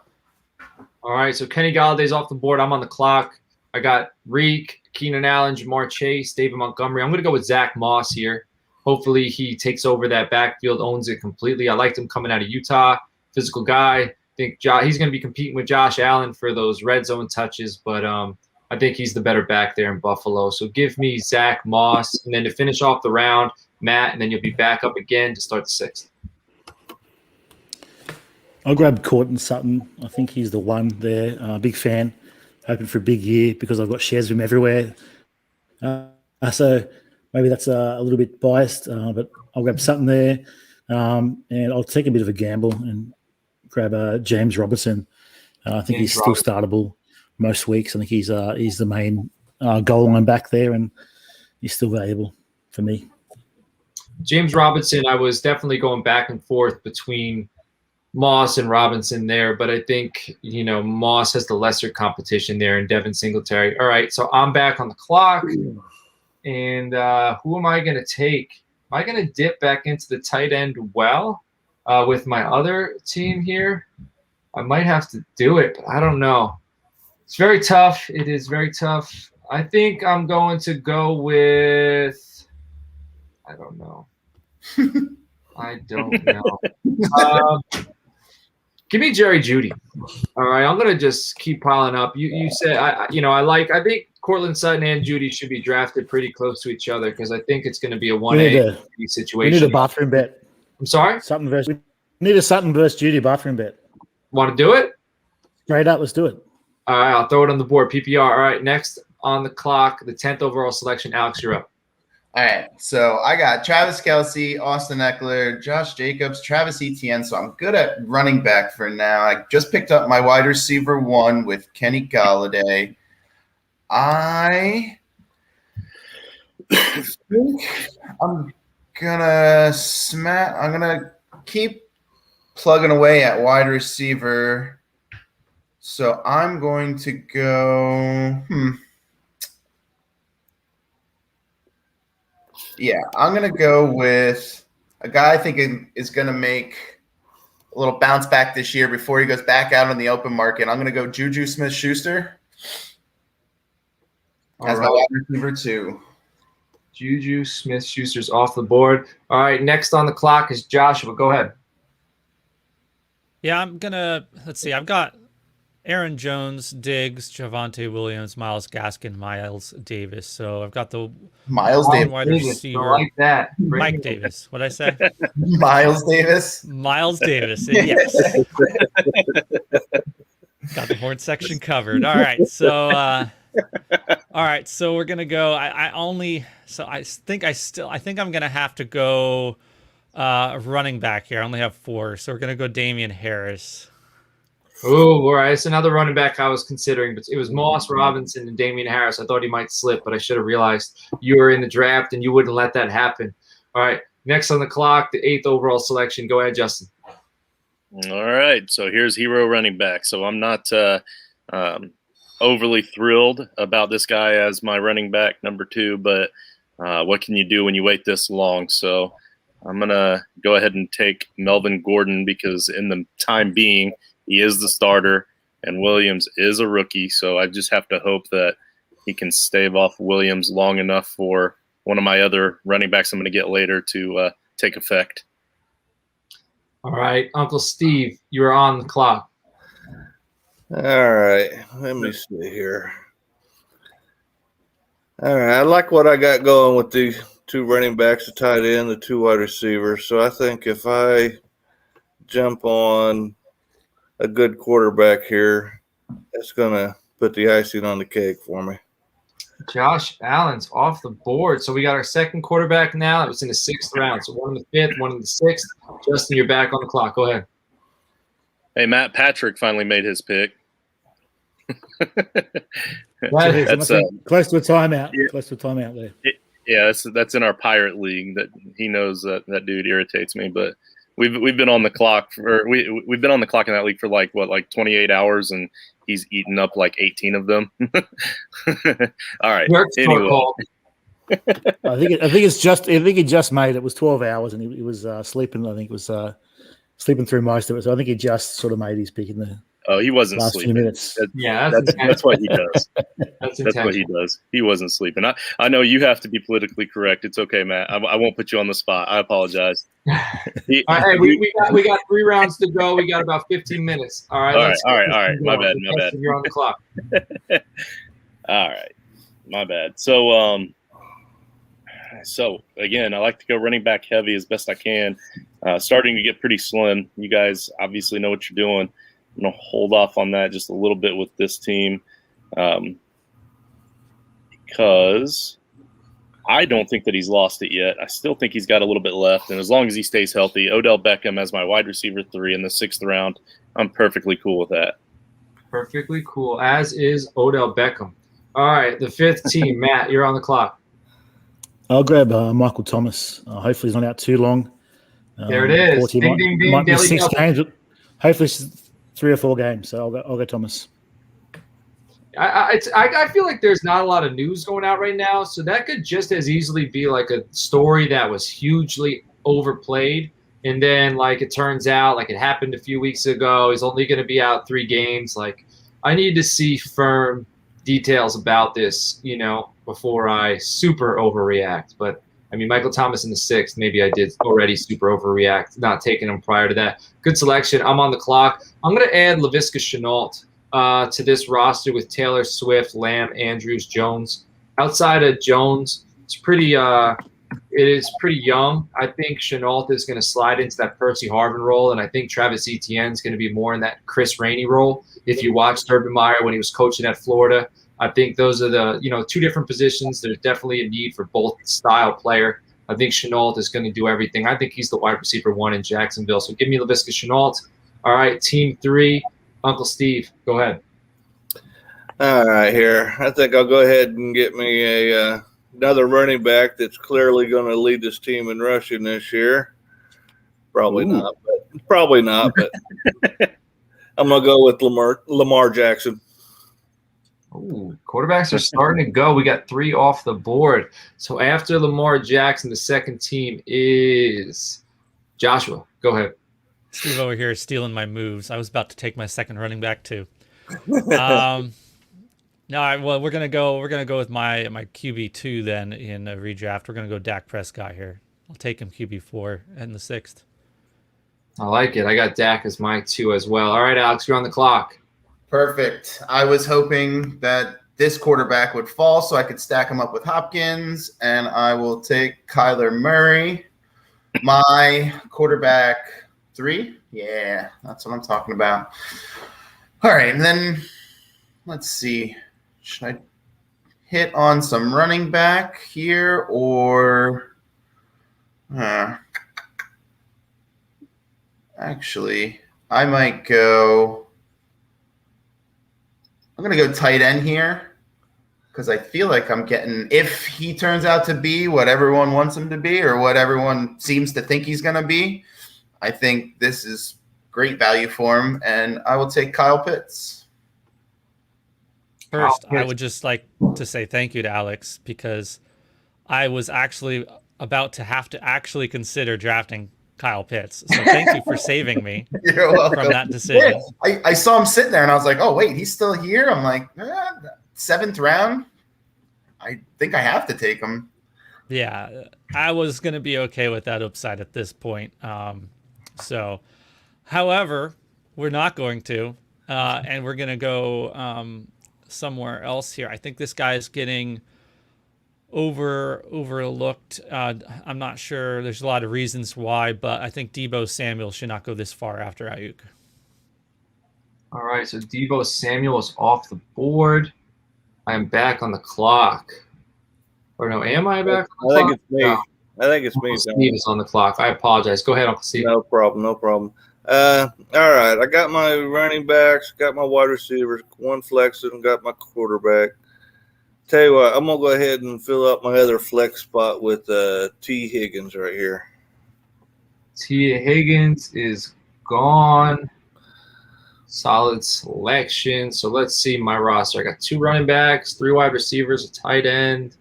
All right, so Kenny Galladay's off the board. I'm on the clock. I got Reek, Keenan Allen, Jamar Chase, David Montgomery. I'm going to go with Zach Moss here. Hopefully he takes over that backfield, owns it completely. I liked him coming out of Utah. Physical guy. I think he's going to be competing with Josh Allen for those red zone touches, but I think he's the better back there in Buffalo. So give me Zach Moss, and then to finish off the round, Matt, and then you'll be back up again to start the sixth. I'll grab Courtland Sutton. I think he's the one there. Big fan. Hoping for a big year because I've got shares of him everywhere. So maybe that's a little bit biased, but I'll grab Sutton there. And I'll take a bit of a gamble and grab James Robinson. I think he's still startable most weeks. I think he's the main goal line back there, and he's still valuable for me. James Robinson, I was definitely going back and forth between Moss and Robinson there, but I think, Moss has the lesser competition there in Devin Singletary. All right, so I'm back on the clock, and who am I going to take? Am I going to dip back into the tight end with my other team here? I might have to do it, but I don't know. It's very tough. It is very tough. I think I'm going to go with – I don't know. I don't know. Give me Jerry Jeudy. All right, I'm gonna just keep piling up. You said I think Courtland Sutton and Jeudy should be drafted pretty close to each other because I think it's going to be a 1A situation. We need a bathroom bet. I'm sorry. We need a Sutton versus Jeudy bathroom bet. Want to do it? Straight up, let's do it. All right, I'll throw it on the board. PPR. All right, next on the clock, the 10th overall selection. Alex, you're up. all right, so I got Travis Kelce, Austin Eckler, Josh Jacobs, Travis Etienne. So I'm good at running back for now. I just picked up my wide receiver 1 with Kenny Galladay. I think I'm gonna keep plugging away at wide receiver. So I'm going to go. Yeah, I'm going to go with a guy I think is going to make a little bounce back this year before he goes back out on the open market. I'm going to go Juju Smith-Schuster as my wide receiver 2. Juju Smith-Schuster's off the board. All right, next on the clock is Joshua. Go ahead. Yeah, I'm going to – let's see. I've got Aaron Jones, Diggs, Javonte Williams, Myles Gaskin, Miles Davis. So I've got the Miles Davis. wide receiver. I like that. Mike Davis. What'd I say? Miles Davis. Miles Davis. Yes. Got the horn section covered. All right. So we're gonna go. I think I'm gonna have to go running back here. I only have 4, so we're gonna go Damian Harris. Oh, all right. It's another running back I was considering, but it was Moss, Robinson, and Damian Harris. I thought he might slip, but I should have realized you were in the draft and you wouldn't let that happen. All right. Next on the clock, the 8th overall selection. Go ahead, Justin. All right. So here's hero running back. So I'm not overly thrilled about this guy as my running back number 2, but what can you do when you wait this long? So I'm going to go ahead and take Melvin Gordon because in the time being, he is the starter, and Williams is a rookie, so I just have to hope that he can stave off Williams long enough for one of my other running backs I'm going to get later to take effect. All right, Uncle Steve, you are on the clock. All right, let me see here. All right, I like what I got going with the 2 running backs, the tight end, the 2 wide receivers. So I think if I jump on a good quarterback here, that's going to put the icing on the cake for me. Josh Allen's off the board. So we got our second quarterback now. It was in the 6th round. So one in the 5th, one in the 6th. Justin, you're back on the clock. Go ahead. Hey, Matt Patrick finally made his pick. That's close to a timeout. Yeah. Close to a timeout there. Yeah, that's in our pirate league. That he knows that dude irritates me. But we've been on the clock we've been on the clock in that league for like 28 hours, and he's eaten up like 18 of them. All right. Anyway. I think he just made it was 12 hours, and he was sleeping. I think it was sleeping through most of it. So I think he just sort of made his pick in the he wasn't last sleeping. few minutes. That's what he does. That's what he does. He wasn't sleeping. I know you have to be politically correct. It's okay, Matt. I won't put you on the spot. I apologize. All right, we got 3 rounds to go. We got about 15 minutes. All right. All right. My bad. You're on the clock. All right. My bad. So again, I like to go running back heavy as best I can. Starting to get pretty slim. You guys obviously know what you're doing. I'm going to hold off on that just a little bit with this team because I don't think that he's lost it yet. I still think he's got a little bit left, and as long as he stays healthy, Odell Beckham as my wide receiver 3 in the 6th round, I'm perfectly cool with that. Perfectly cool, as is Odell Beckham. All right, the 5th team. Matt, you're on the clock. I'll grab Michael Thomas. Hopefully he's not out too long. There it is. Ding, ding, ding. Might miss 6 games. Hopefully it's 3 or 4 games. So I'll go Thomas. I feel like there's not a lot of news going out right now, so that could just as easily be like a story that was hugely overplayed, and then like it turns out like it happened a few weeks ago. He's only going to be out 3 games. Like I need to see firm details about this, before I super overreact. But I mean, Michael Thomas in the 6th, maybe I did already super overreact, not taking him prior to that. Good selection. I'm on the clock. I'm going to add Laviska Shenault to this roster with Taylor Swift, Lamb, Andrews, Jones. Outside of Jones, it is pretty young. I think Shenault is going to slide into that Percy Harvin role, and I think Travis Etienne is going to be more in that Chris Rainey role. If you watched Urban Meyer when he was coaching at Florida, I think those are the 2 different positions. There's definitely a need for both style player. I think Shenault is going to do everything. I think he's the wide receiver 1 in Jacksonville. So give me Laviska Shenault. All right, team 3, Uncle Steve, go ahead. All right, here. I think I'll go ahead and get me another running back that's clearly going to lead this team in rushing this year. Probably not, but I'm going to go with Lamar Jackson. Ooh, quarterbacks are starting to go. We got 3 off the board. So after Lamar Jackson, the second team is Joshua. Go ahead. Steve over here is stealing my moves. I was about to take my second running back too. Well, we're gonna go with my QB2 then in a redraft. We're gonna go Dak Prescott here. I'll take him QB4 in the 6th. I like it. I got Dak as my 2 as well. All right, Alex, you're on the clock. Perfect. I was hoping that this quarterback would fall so I could stack him up with Hopkins, and I will take Kyler Murray, my quarterback 3. Yeah, that's what I'm talking about. All right, and then let's see. Should I hit on some running back here or actually, I might go – I'm going to go tight end here because I feel like I'm getting – if he turns out to be what everyone wants him to be or what everyone seems to think he's going to be, I think this is great value for him, and I will take Kyle Pitts. First, I would just like to say thank you to Alex because I was actually about to have to actually consider drafting Kyle Pitts. So thank you for saving me from that decision. Yeah, I saw him sitting there, and I was like, oh, wait, he's still here? I'm like, 7th round? I think I have to take him. Yeah, I was going to be okay with that upside at this point. However, we're not going to, and we're going to go somewhere else here. I think this guy is getting overlooked. I'm not sure. There's a lot of reasons why, but I think Deebo Samuel should not go this far after Ayuk. All right, so Deebo Samuel is off the board. I am back on the clock. Or no, am I back on the I clock? think it's me. No. I think it's me. Uncle Steve is on the clock. I apologize. Go ahead, Uncle Steve. No problem. No problem. All right. I got my running backs, got my wide receivers, one flexing, and got my quarterback. Tell you what, I'm gonna go ahead and fill up my other flex spot with T. Higgins right here. T. Higgins is gone. Solid selection. So let's see my roster. I got 2 running backs, 3 wide receivers, a tight end.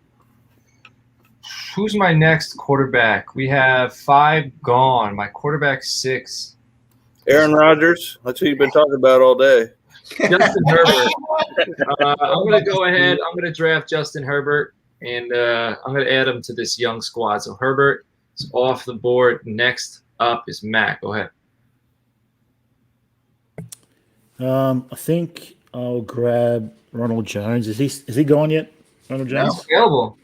Who's my next quarterback? We have 5 gone. My quarterback 6. Aaron Rodgers. That's who you've been talking about all day. Justin Herbert. I'm going to go ahead. I'm going to draft Justin Herbert, and I'm going to add him to this young squad. So Herbert is off the board. Next up is Matt. Go ahead. I think I'll grab Ronald Jones. Is he gone yet? Ronald Jones? No, available.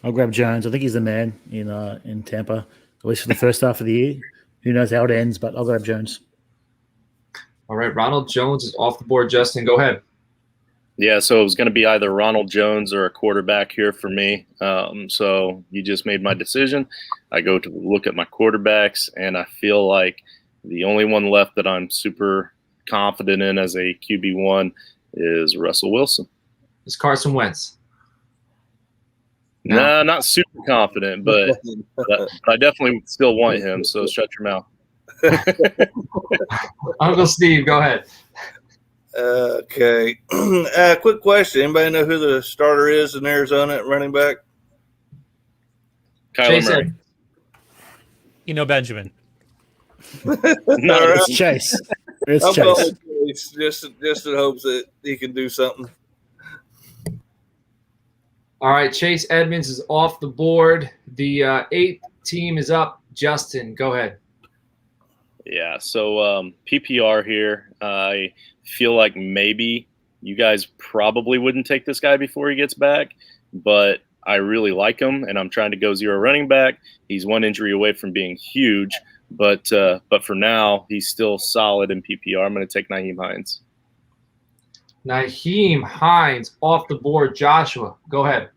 I'll grab Jones. I think he's the man in Tampa, at least for the first half of the year. Who knows how it ends, but I'll grab Jones. All right, Ronald Jones is off the board. Justin, go ahead. Yeah, so it was going to be either Ronald Jones or a quarterback here for me. So you just made my decision. I go to look at my quarterbacks, and I feel like the only one left that I'm super confident in as a QB1 is Russell Wilson. It's Carson Wentz. No. Nah, not super confident, but I definitely still want him. So shut your mouth. Uncle Steve, go ahead. Okay. Quick question. Anybody know who the starter is in Arizona at running back? Kyler Murray. Benjamin. No, It's Chase. It's Chase. Just in hopes that he can do something. All right, Chase Edmonds is off the board. The 8th team is up. Justin, go ahead. Yeah, so PPR here. I feel like maybe you guys probably wouldn't take this guy before he gets back, but I really like him, and I'm trying to go 0 running back. He's 1 injury away from being huge, but for now, he's still solid in PPR. I'm going to take Nyheim Hines. Nyheim Hines off the board. Joshua, go ahead.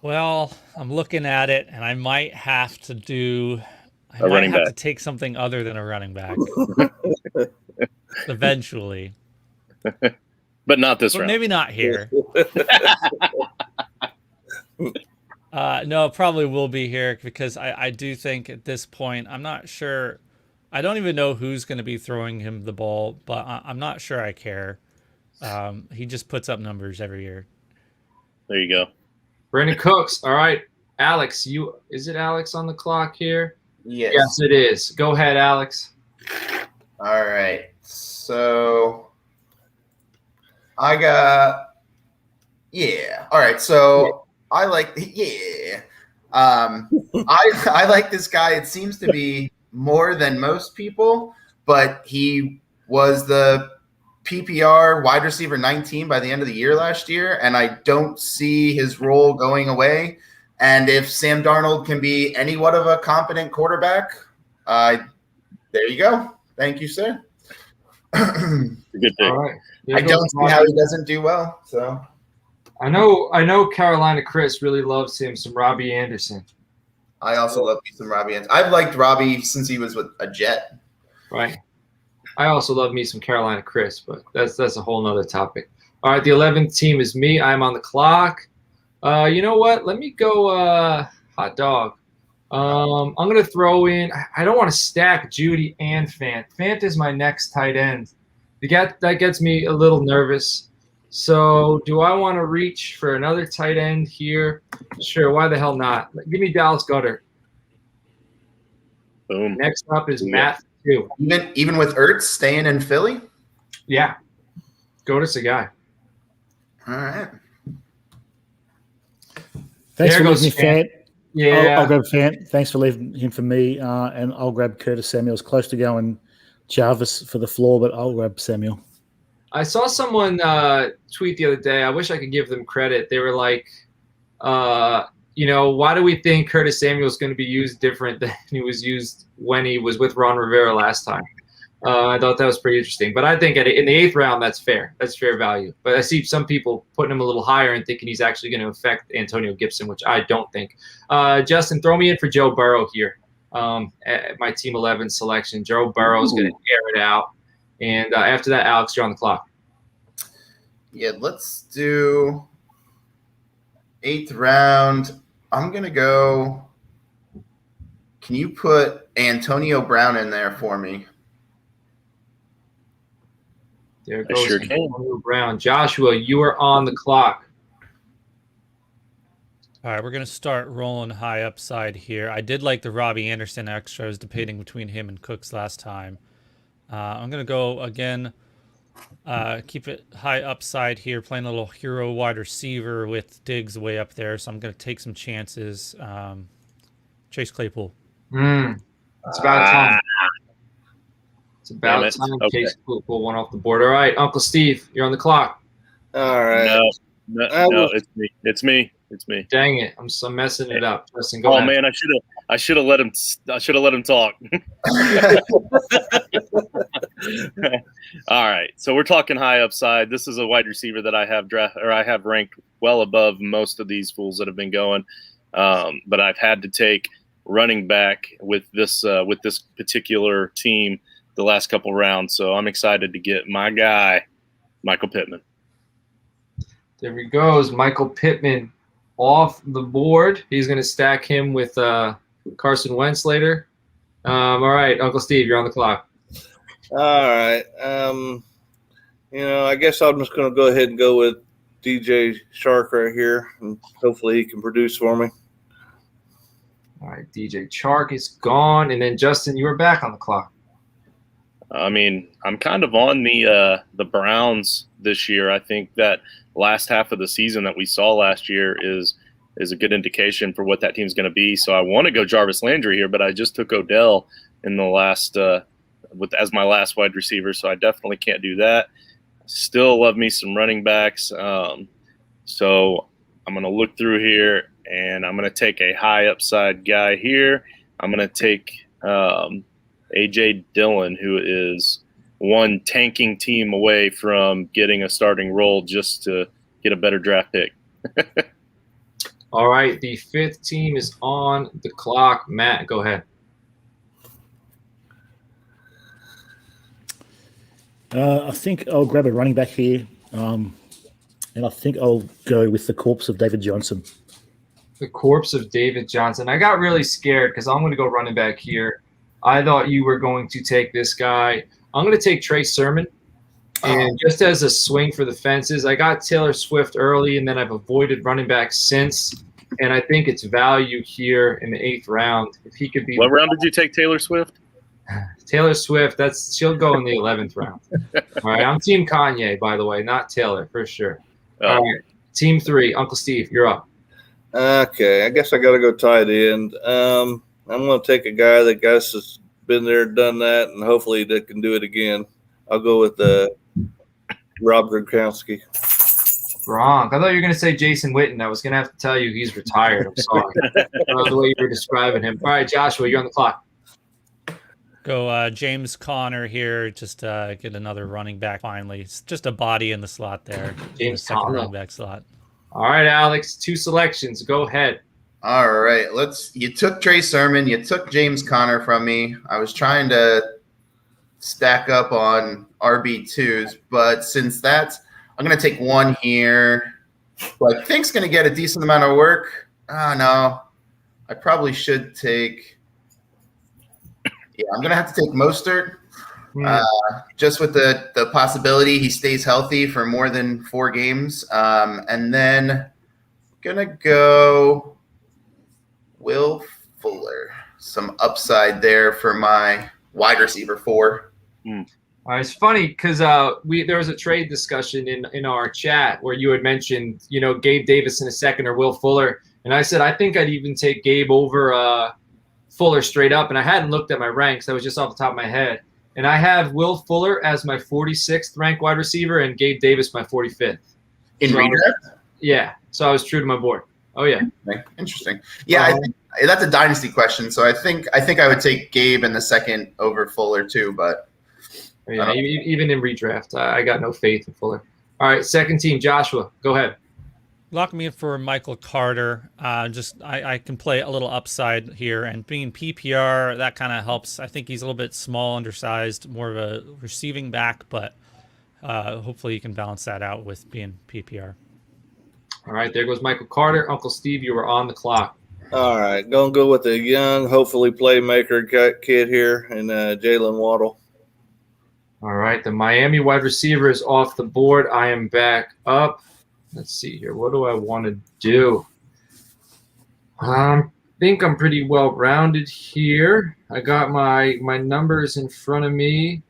Well, I'm looking at it, and I might have to take something other than a running back eventually. But not this round. Maybe not here. No, it probably will be here because I do think at this point, I'm not sure. I don't even know who's going to be throwing him the ball, but I'm not sure I care. He just puts up numbers every year. There you go. Brandon Cooks. All right. Alex, is it Alex on the clock here? Yes. Yes, it is. Go ahead, Alex. All right. So I got All right. So I like I like this guy. It seems to be more than most people, but he was the PPR wide receiver 19 by the end of the year last year, and I don't see his role going away. And if Sam Darnold can be anywhat of a competent quarterback, there you go. Thank you, sir. Good thing. All right. I don't see how he doesn't do well. So I know Carolina Chris really loves him some Robbie Anderson. I also love me some Robbie Anderson. I've liked Robbie since he was with a Jet. Right. I also love me some Carolina Chris, but that's a whole nother topic. All right, the 11th team is me. I'm on the clock. You know what? Let me go hot dog. I'm going to throw in – I don't want to stack Judy and Fant. Fant is my next tight end. That gets me a little nervous. So do I want to reach for another tight end here? Sure, why the hell not? Give me Dallas Goedert. Boom. Next up is Matt. Too. Even with Ertz staying in Philly? Yeah. Goedert's a guy. All right. Thanks for leaving me Fant. Yeah. I'll grab Fant. Thanks for leaving him for me. And I'll grab Curtis Samuel's close to going Jarvis for the floor, but I'll grab Samuel. I saw someone tweet the other day. I wish I could give them credit. They were like, why do we think Curtis Samuel is going to be used different than he was used when he was with Ron Rivera last time? I thought that was pretty interesting. But I think in the 8th round, that's fair. That's fair value. But I see some people putting him a little higher and thinking he's actually going to affect Antonio Gibson, which I don't think. Justin, throw me in for Joe Burrow here. At my Team 11 selection. Joe Burrow is going to air it out. And after that, Alex, you're on the clock. Yeah, let's do 8th round. I'm going to go. Can you put Antonio Brown in there for me? There goes Antonio Brown. Joshua, you are on the clock. All right, we're going to start rolling high upside here. I did like the Robbie Anderson extra. I was debating between him and Cooks last time. I'm going to go again, keep it high upside here, playing a little hero wide receiver with Diggs way up there. So I'm going to take some chances. Chase Claypool. It's about time. It's about time. Okay. Chase Claypool one off the board. All right, Uncle Steve, you're on the clock. All right. No, it's me. Dang it, I'm so messing it up. Justin, go ahead. Man, I should have let him talk. All right, so we're talking high upside. This is a wide receiver that I have ranked well above most of these fools that have been going, but I've had to take running back with this particular team the last couple rounds. So I'm excited to get my guy, Michael Pittman. There he goes, Michael Pittman off the board. He's going to stack him with Carson Wentz later. All right, Uncle Steve, you're on the clock. All right. I guess I'm just going to go ahead and go with DJ Shark right here, and hopefully he can produce for me. All right, DJ Chark is gone, and then Justin, you were back on the clock. I mean, I'm kind of on the Browns this year. I think that last half of the season that we saw last year is a good indication for what that team's going to be. So I want to go Jarvis Landry here, but I just took Odell in the last as my last wide receiver, so I definitely can't do that. Still love me some running backs. So I'm going to look through here, and I'm going to take a high upside guy here. I'm going to take A.J. Dillon, who is one tanking team away from getting a starting role just to get a better draft pick. All right, the 5th team is on the clock. Matt, go ahead. I think I'll grab a running back here, and I think I'll go with the corpse of David Johnson. The corpse of David Johnson. I got really scared because I'm going to go running back here. I thought you were going to take this guy. I'm going to take Trey Sermon. And just as a swing for the fences, I got Taylor Swift early, and then I've avoided running back since. And I think it's value here in the 8th round. If he could be. What round did you take Taylor Swift? Taylor Swift, she'll go in the 11th round. All right, I'm Team Kanye, by the way, not Taylor, for sure. All right, Team 3, Uncle Steve, you're up. Okay, I guess I got to go tight end. I'm going to take a guy that has been there, done that, and hopefully they can do it again. I'll go with Rob Gronkowski. Gronk. I thought you were going to say Jason Witten. I was going to have to tell you he's retired. I'm sorry. The way you were describing him. All right, Joshua, you're on the clock. Go James Conner here. Just get another running back finally. It's just a body in the slot there. James second Conner. running back slot. All right, Alex, 2 selections. Go ahead. All right, you took Trey Sermon, you took James Conner from me. I was trying to stack up on RB2s, but since I'm going to take one here who I think's going to get a decent amount of work. No, I probably should take. Yeah, I'm going to have to take Mostert, just with the possibility he stays healthy for more than 4 games. And then I'm going to go Will Fuller. Some upside there for my wide receiver 4. It's funny because there was a trade discussion in our chat where you had mentioned, Gabe Davis in a second or Will Fuller. And I said, I think I'd even take Gabe over Fuller straight up. And I hadn't looked at my ranks. That was just off the top of my head. And I have Will Fuller as my 46th ranked wide receiver and Gabe Davis my 45th. In redraft? Yeah. So I was true to my board. Oh, yeah. Okay. Interesting. Yeah, I think that's a dynasty question. So I think I would take Gabe in the second over Fuller too, but Yeah, even in redraft, I got no faith in Fuller. All right, second team, Joshua, go ahead. Lock me in for Michael Carter. I can play a little upside here, and being PPR, that kind of helps. I think he's a little bit small, undersized, more of a receiving back, but hopefully you can balance that out with being PPR. All right, there goes Michael Carter. Uncle Steve, you are on the clock. All right, gonna go with the young, hopefully playmaker kid here, and Jalen Waddle. All right, the Miami wide receiver is off the board. I am back up. Let's see here. What do I want to do? I think I'm pretty well rounded here. I got my numbers in front of me.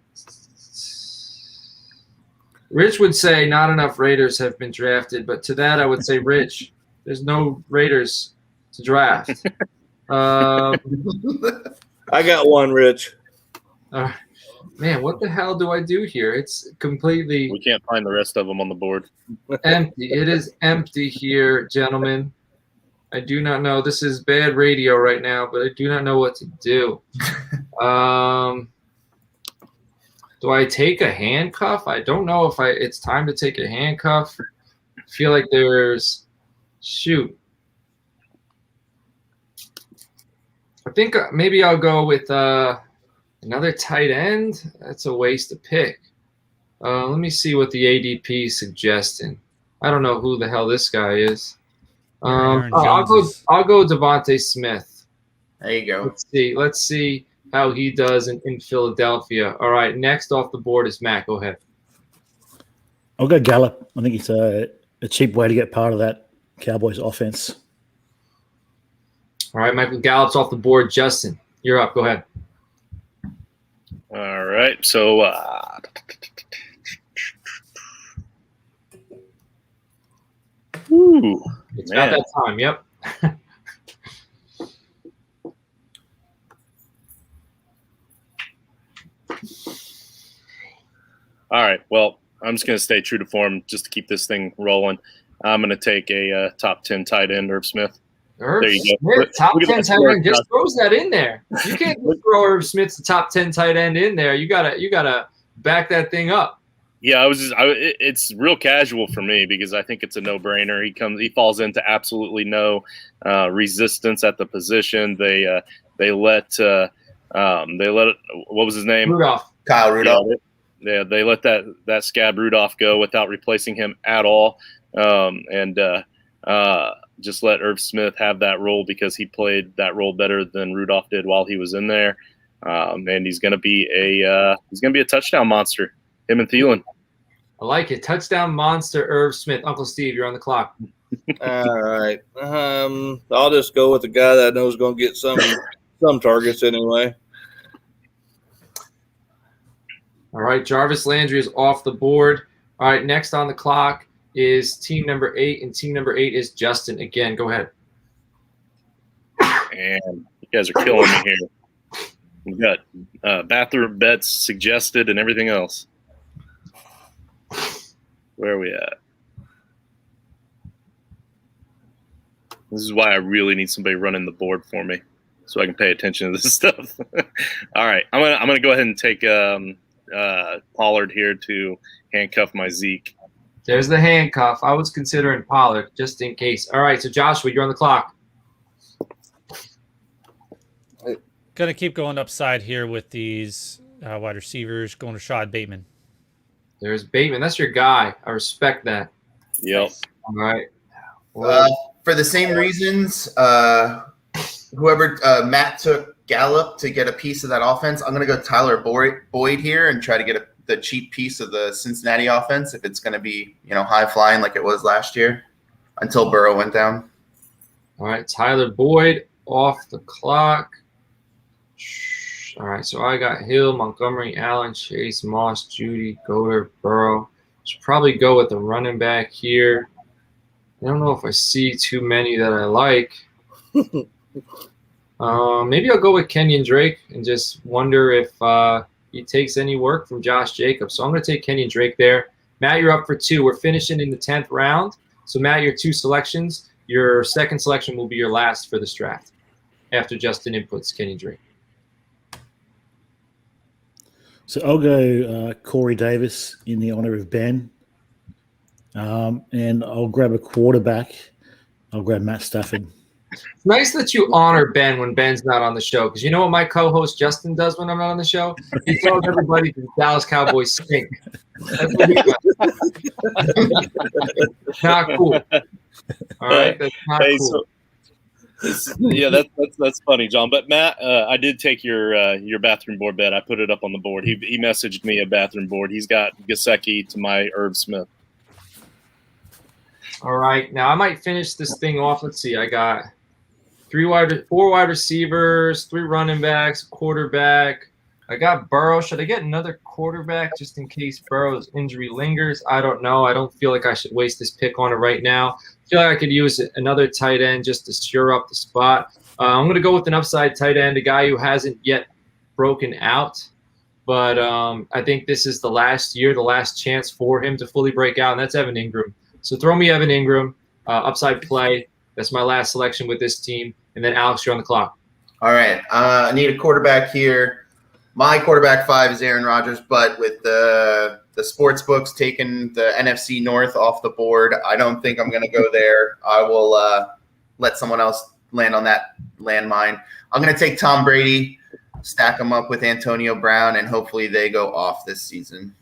Rich would say not enough Raiders have been drafted, but to that I would say, Rich, there's no Raiders to draft. I got one, Rich. Man, what the hell do I do here? It's completely We can't find the rest of them on the board. empty. It is empty here, gentlemen. I do not know. This is bad radio right now, but I do not know what to do. Do I take a handcuff? I don't know if it's time to take a handcuff. I feel like shoot. I think maybe I'll go with another tight end. That's a waste of pick. Let me see what the ADP is suggesting. I don't know who the hell this guy is. I'll go Devontae Smith. There you go. Let's see how he does in Philadelphia. All right, next off the board is Matt. Go ahead. I'll go Gallup. I think it's a cheap way to get part of that Cowboys offense. All right, Michael Gallup's off the board. Justin, you're up. Go ahead. All right, so It's about that time. Yep. All right. Well, I'm just going to stay true to form just to keep this thing rolling. I'm going to take a top 10 tight end, Irv Smith. Irv There you go. Smith, top Look at 10 that tight score. end. Just throws that in there. You can't just throw Irv Smith's top 10 tight end in there. You gotta back that thing up. Yeah, it's real casual for me because I think it's a no-brainer. He falls into absolutely no resistance at the position. They let what was his name? Rudolph. Kyle Rudolph. Yeah, they let that scab Rudolph go without replacing him at all, and just let Irv Smith have that role because he played that role better than Rudolph did while he was in there, and he's going to be a touchdown monster. Him and Thielen. I like it. Touchdown monster, Irv Smith. Uncle Steve, you're on the clock. All right. I'll just go with the guy that I know is going to get some targets anyway. All right, Jarvis Landry is off the board. All right, next on the clock is team number 8, and team number 8 is Justin. Again, go ahead. And you guys are killing me here. We've got bathroom bets suggested and everything else. Where are we at? This is why I really need somebody running the board for me so I can pay attention to this stuff. All right, I'm gonna go ahead and take Pollard here to handcuff my Zeke. There's the handcuff. I was considering Pollard just in case. All right, so Joshua, you're on the clock. Gonna keep going upside here with these wide receivers. Going to Rashad Bateman. There's Bateman. That's your guy. I respect that. Yep. All right. For the same reasons, whoever Matt took Gallup to get a piece of that offense, I'm going to go Tyler Boyd here and try to get the cheap piece of the Cincinnati offense if it's going to be high flying like it was last year until Burrow went down. All right, Tyler Boyd off the clock. All right, so I got Hill, Montgomery, Allen, Chase, Moss, Judy, Goddard, Burrow. Should probably go with the running back here. I don't know if I see too many that I like. Maybe I'll go with Kenyon Drake and just wonder if he takes any work from Josh Jacobs. So I'm going to take Kenyon Drake there. Matt, you're up for 2. We're finishing in the 10th round. So, Matt, your 2 selections. Your second selection will be your last for this draft after Justin inputs Kenyon Drake. So I'll go Corey Davis in the honor of Ben. And I'll grab a quarterback. I'll grab Matt Stafford. It's nice that you honor Ben when Ben's not on the show, because you know what my co-host Justin does when I'm not on the show? He tells everybody the Dallas Cowboys stink. That's what he does. Not cool. All right, that's not cool. Yeah, that's funny, John. But Matt, I did take your bathroom board bet. I put it up on the board. He messaged me a bathroom board. He's got Gesicki to my Irv Smith. All right, now I might finish this thing off. Let's see. I got 4 wide receivers, 3 running backs, a quarterback. I got Burrow. Should I get another quarterback just in case Burrow's injury lingers? I don't know. I don't feel like I should waste this pick on it right now. I feel like I could use another tight end just to sure up the spot. I'm going to go with an upside tight end, a guy who hasn't yet broken out. But I think this is the last year, the last chance for him to fully break out, and that's Evan Ingram. So throw me Evan Ingram, upside play. That's my last selection with this team. And then, Alex, you're on the clock. All right. I need a quarterback here. My quarterback 5 is Aaron Rodgers, but with the sports books taking the NFC North off the board, I don't think I'm going to go there. I will let someone else land on that landmine. I'm going to take Tom Brady, stack him up with Antonio Brown, and hopefully they go off this season.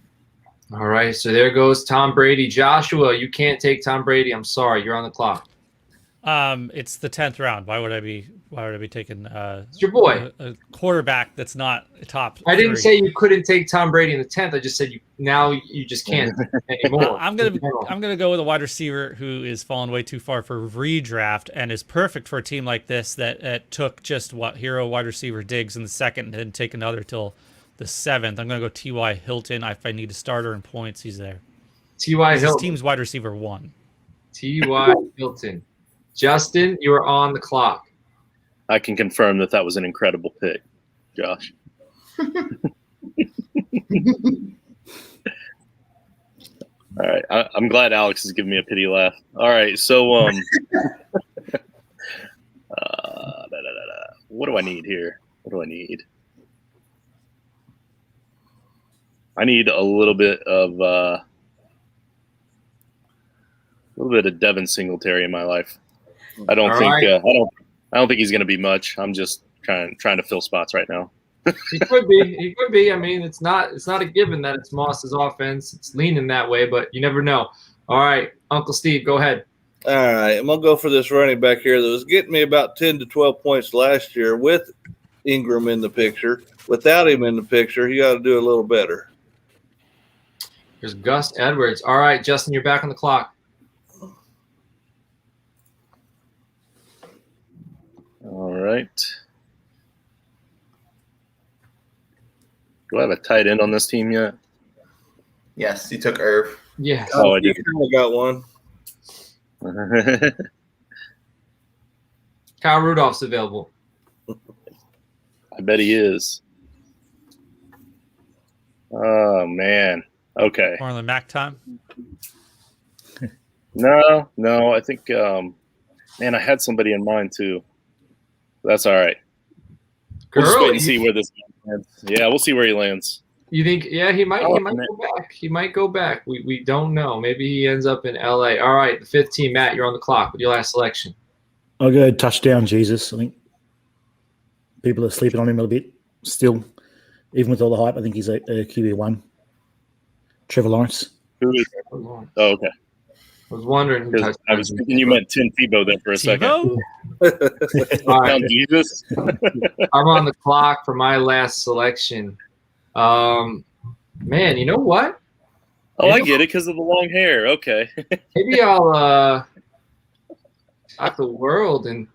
All right, so there goes Tom Brady. Joshua, you can't take Tom Brady. I'm sorry. You're on the clock. It's the 10th round. Why would I be taking It's your boy. a quarterback that's not a top? I didn't 3? say you couldn't take Tom Brady in the 10th. I just said you just can't anymore. I'm gonna go with a wide receiver who is falling way too far for redraft and is perfect for a team like this that took just hero wide receiver Diggs in the 2nd and didn't take another till the 7th. I'm gonna go T.Y. Hilton. If I need a starter in points, he's there. T.Y. Hilton. His team's wide receiver 1. T.Y. Hilton. Justin, you are on the clock. I can confirm that was an incredible pick, Josh. All right, I'm glad Alex is giving me a pity laugh. All right, so what do I need here? What do I need? I need a little bit of Devin Singletary in my life. I don't think he's going to be much. I'm just trying to fill spots right now. He could be. He could be. I mean, it's not a given that it's Moss's offense. It's leaning that way, but you never know. All right, Uncle Steve, go ahead. All right, I'm going to go for this running back here that was getting me about 10 to 12 points last year with Ingram in the picture. Without him in the picture, you got to do a little better. There's Gus Edwards. All right, Justin, you're back on the clock. All right. Do I have a tight end on this team yet? Yes, you took Irv. Yeah. Oh, I did. I got one. Kyle Rudolph's available. I bet he is. Oh, man. Okay. Marlon Mack time. No. I think, man, I had somebody in mind too. That's all right. We'll just wait and see where this lands. Yeah, we'll see where he lands. You think? Yeah, he might go back. He might go back. We don't know. Maybe he ends up in L.A. All right, the 5th team, Matt, you're on the clock with your last selection. I'll go touchdown Jesus. I think people are sleeping on him a bit still, even with all the hype. I think he's a QB1. Trevor Lawrence. Oh, okay. I was wondering who touched. I was thinking you meant Tim Tebow there for a second. All right. Jesus. I'm on the clock for my last selection. Man, you know what? Oh, I get it because of the long hair. Okay. Maybe I'll shock the world and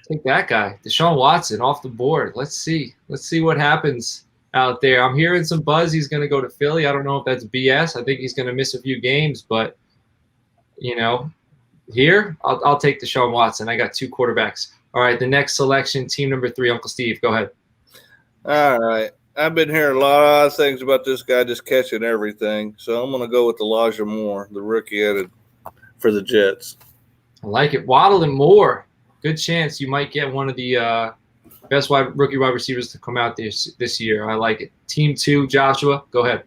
take that guy, Deshaun Watson, off the board. Let's see what happens out there. I'm hearing some buzz. He's going to go to Philly. I don't know if that's BS. I think he's going to miss a few games, but here I'll take Deshaun Watson. I got 2 quarterbacks. All right, the next selection, team number 3, Uncle Steve. Go ahead. All right. I've been hearing a lot of things about this guy just catching everything, so I'm going to go with Elijah Moore, the rookie added for the Jets. I like it. Waddle and Moore. Good chance you might get one of the Best rookie wide receivers to come out this year. I like it. Team 2, Joshua, go ahead.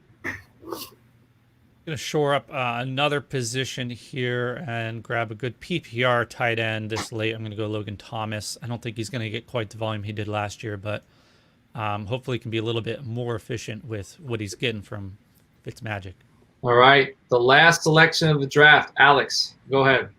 Going to shore up another position here and grab a good PPR tight end this late. I'm going to go Logan Thomas. I don't think he's going to get quite the volume he did last year, but hopefully he can be a little bit more efficient with what he's getting from Fitzmagic. All right. The last selection of the draft. Alex, go ahead.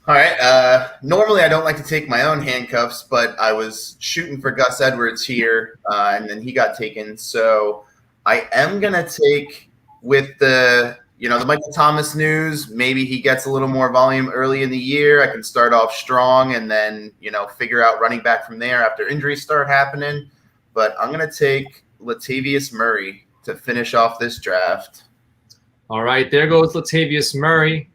All right. Normally I don't like to take my own handcuffs, but I was shooting for Gus Edwards here, and then he got taken. So I am going to take with the Michael Thomas news. Maybe he gets a little more volume early in the year. I can start off strong and then, figure out running back from there after injuries start happening. But I'm going to take Latavius Murray to finish off this draft. All right, there goes Latavius Murray.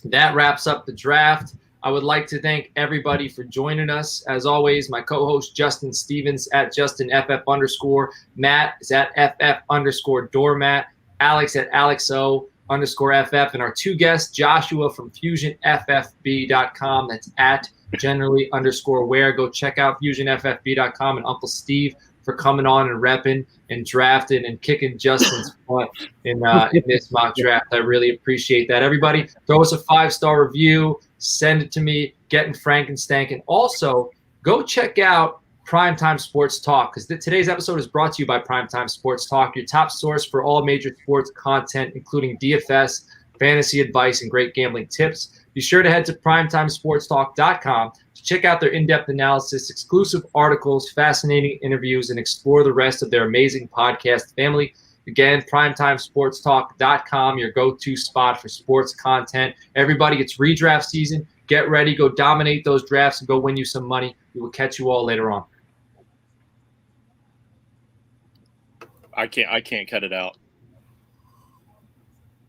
That wraps up the draft. I would like to thank everybody for joining us. As always, my co-host Justin Stevens at JustinFF_. Matt is at FF_Doormat. Alex at AlexO_FF. And our 2 guests, Joshua from FusionFFB.com. That's at generally_where. Go check out FusionFFB.com, and Uncle Steve for coming on and repping and drafting and kicking Justin's butt in this mock draft. I really appreciate that. Everybody, throw us a 5-star review. Send it to me. Getting Frankenstank. And also, go check out Primetime Sports Talk, because today's episode is brought to you by Primetime Sports Talk, your top source for all major sports content, including DFS, fantasy advice, and great gambling tips. Be sure to head to primetimesportstalk.com to check out their in-depth analysis, exclusive articles, fascinating interviews, and explore the rest of their amazing podcast family. Again, primetimesportstalk.com, your go-to spot for sports content. Everybody, it's redraft season. Get ready. Go dominate those drafts and go win you some money. We will catch you all later on. I can't cut it out.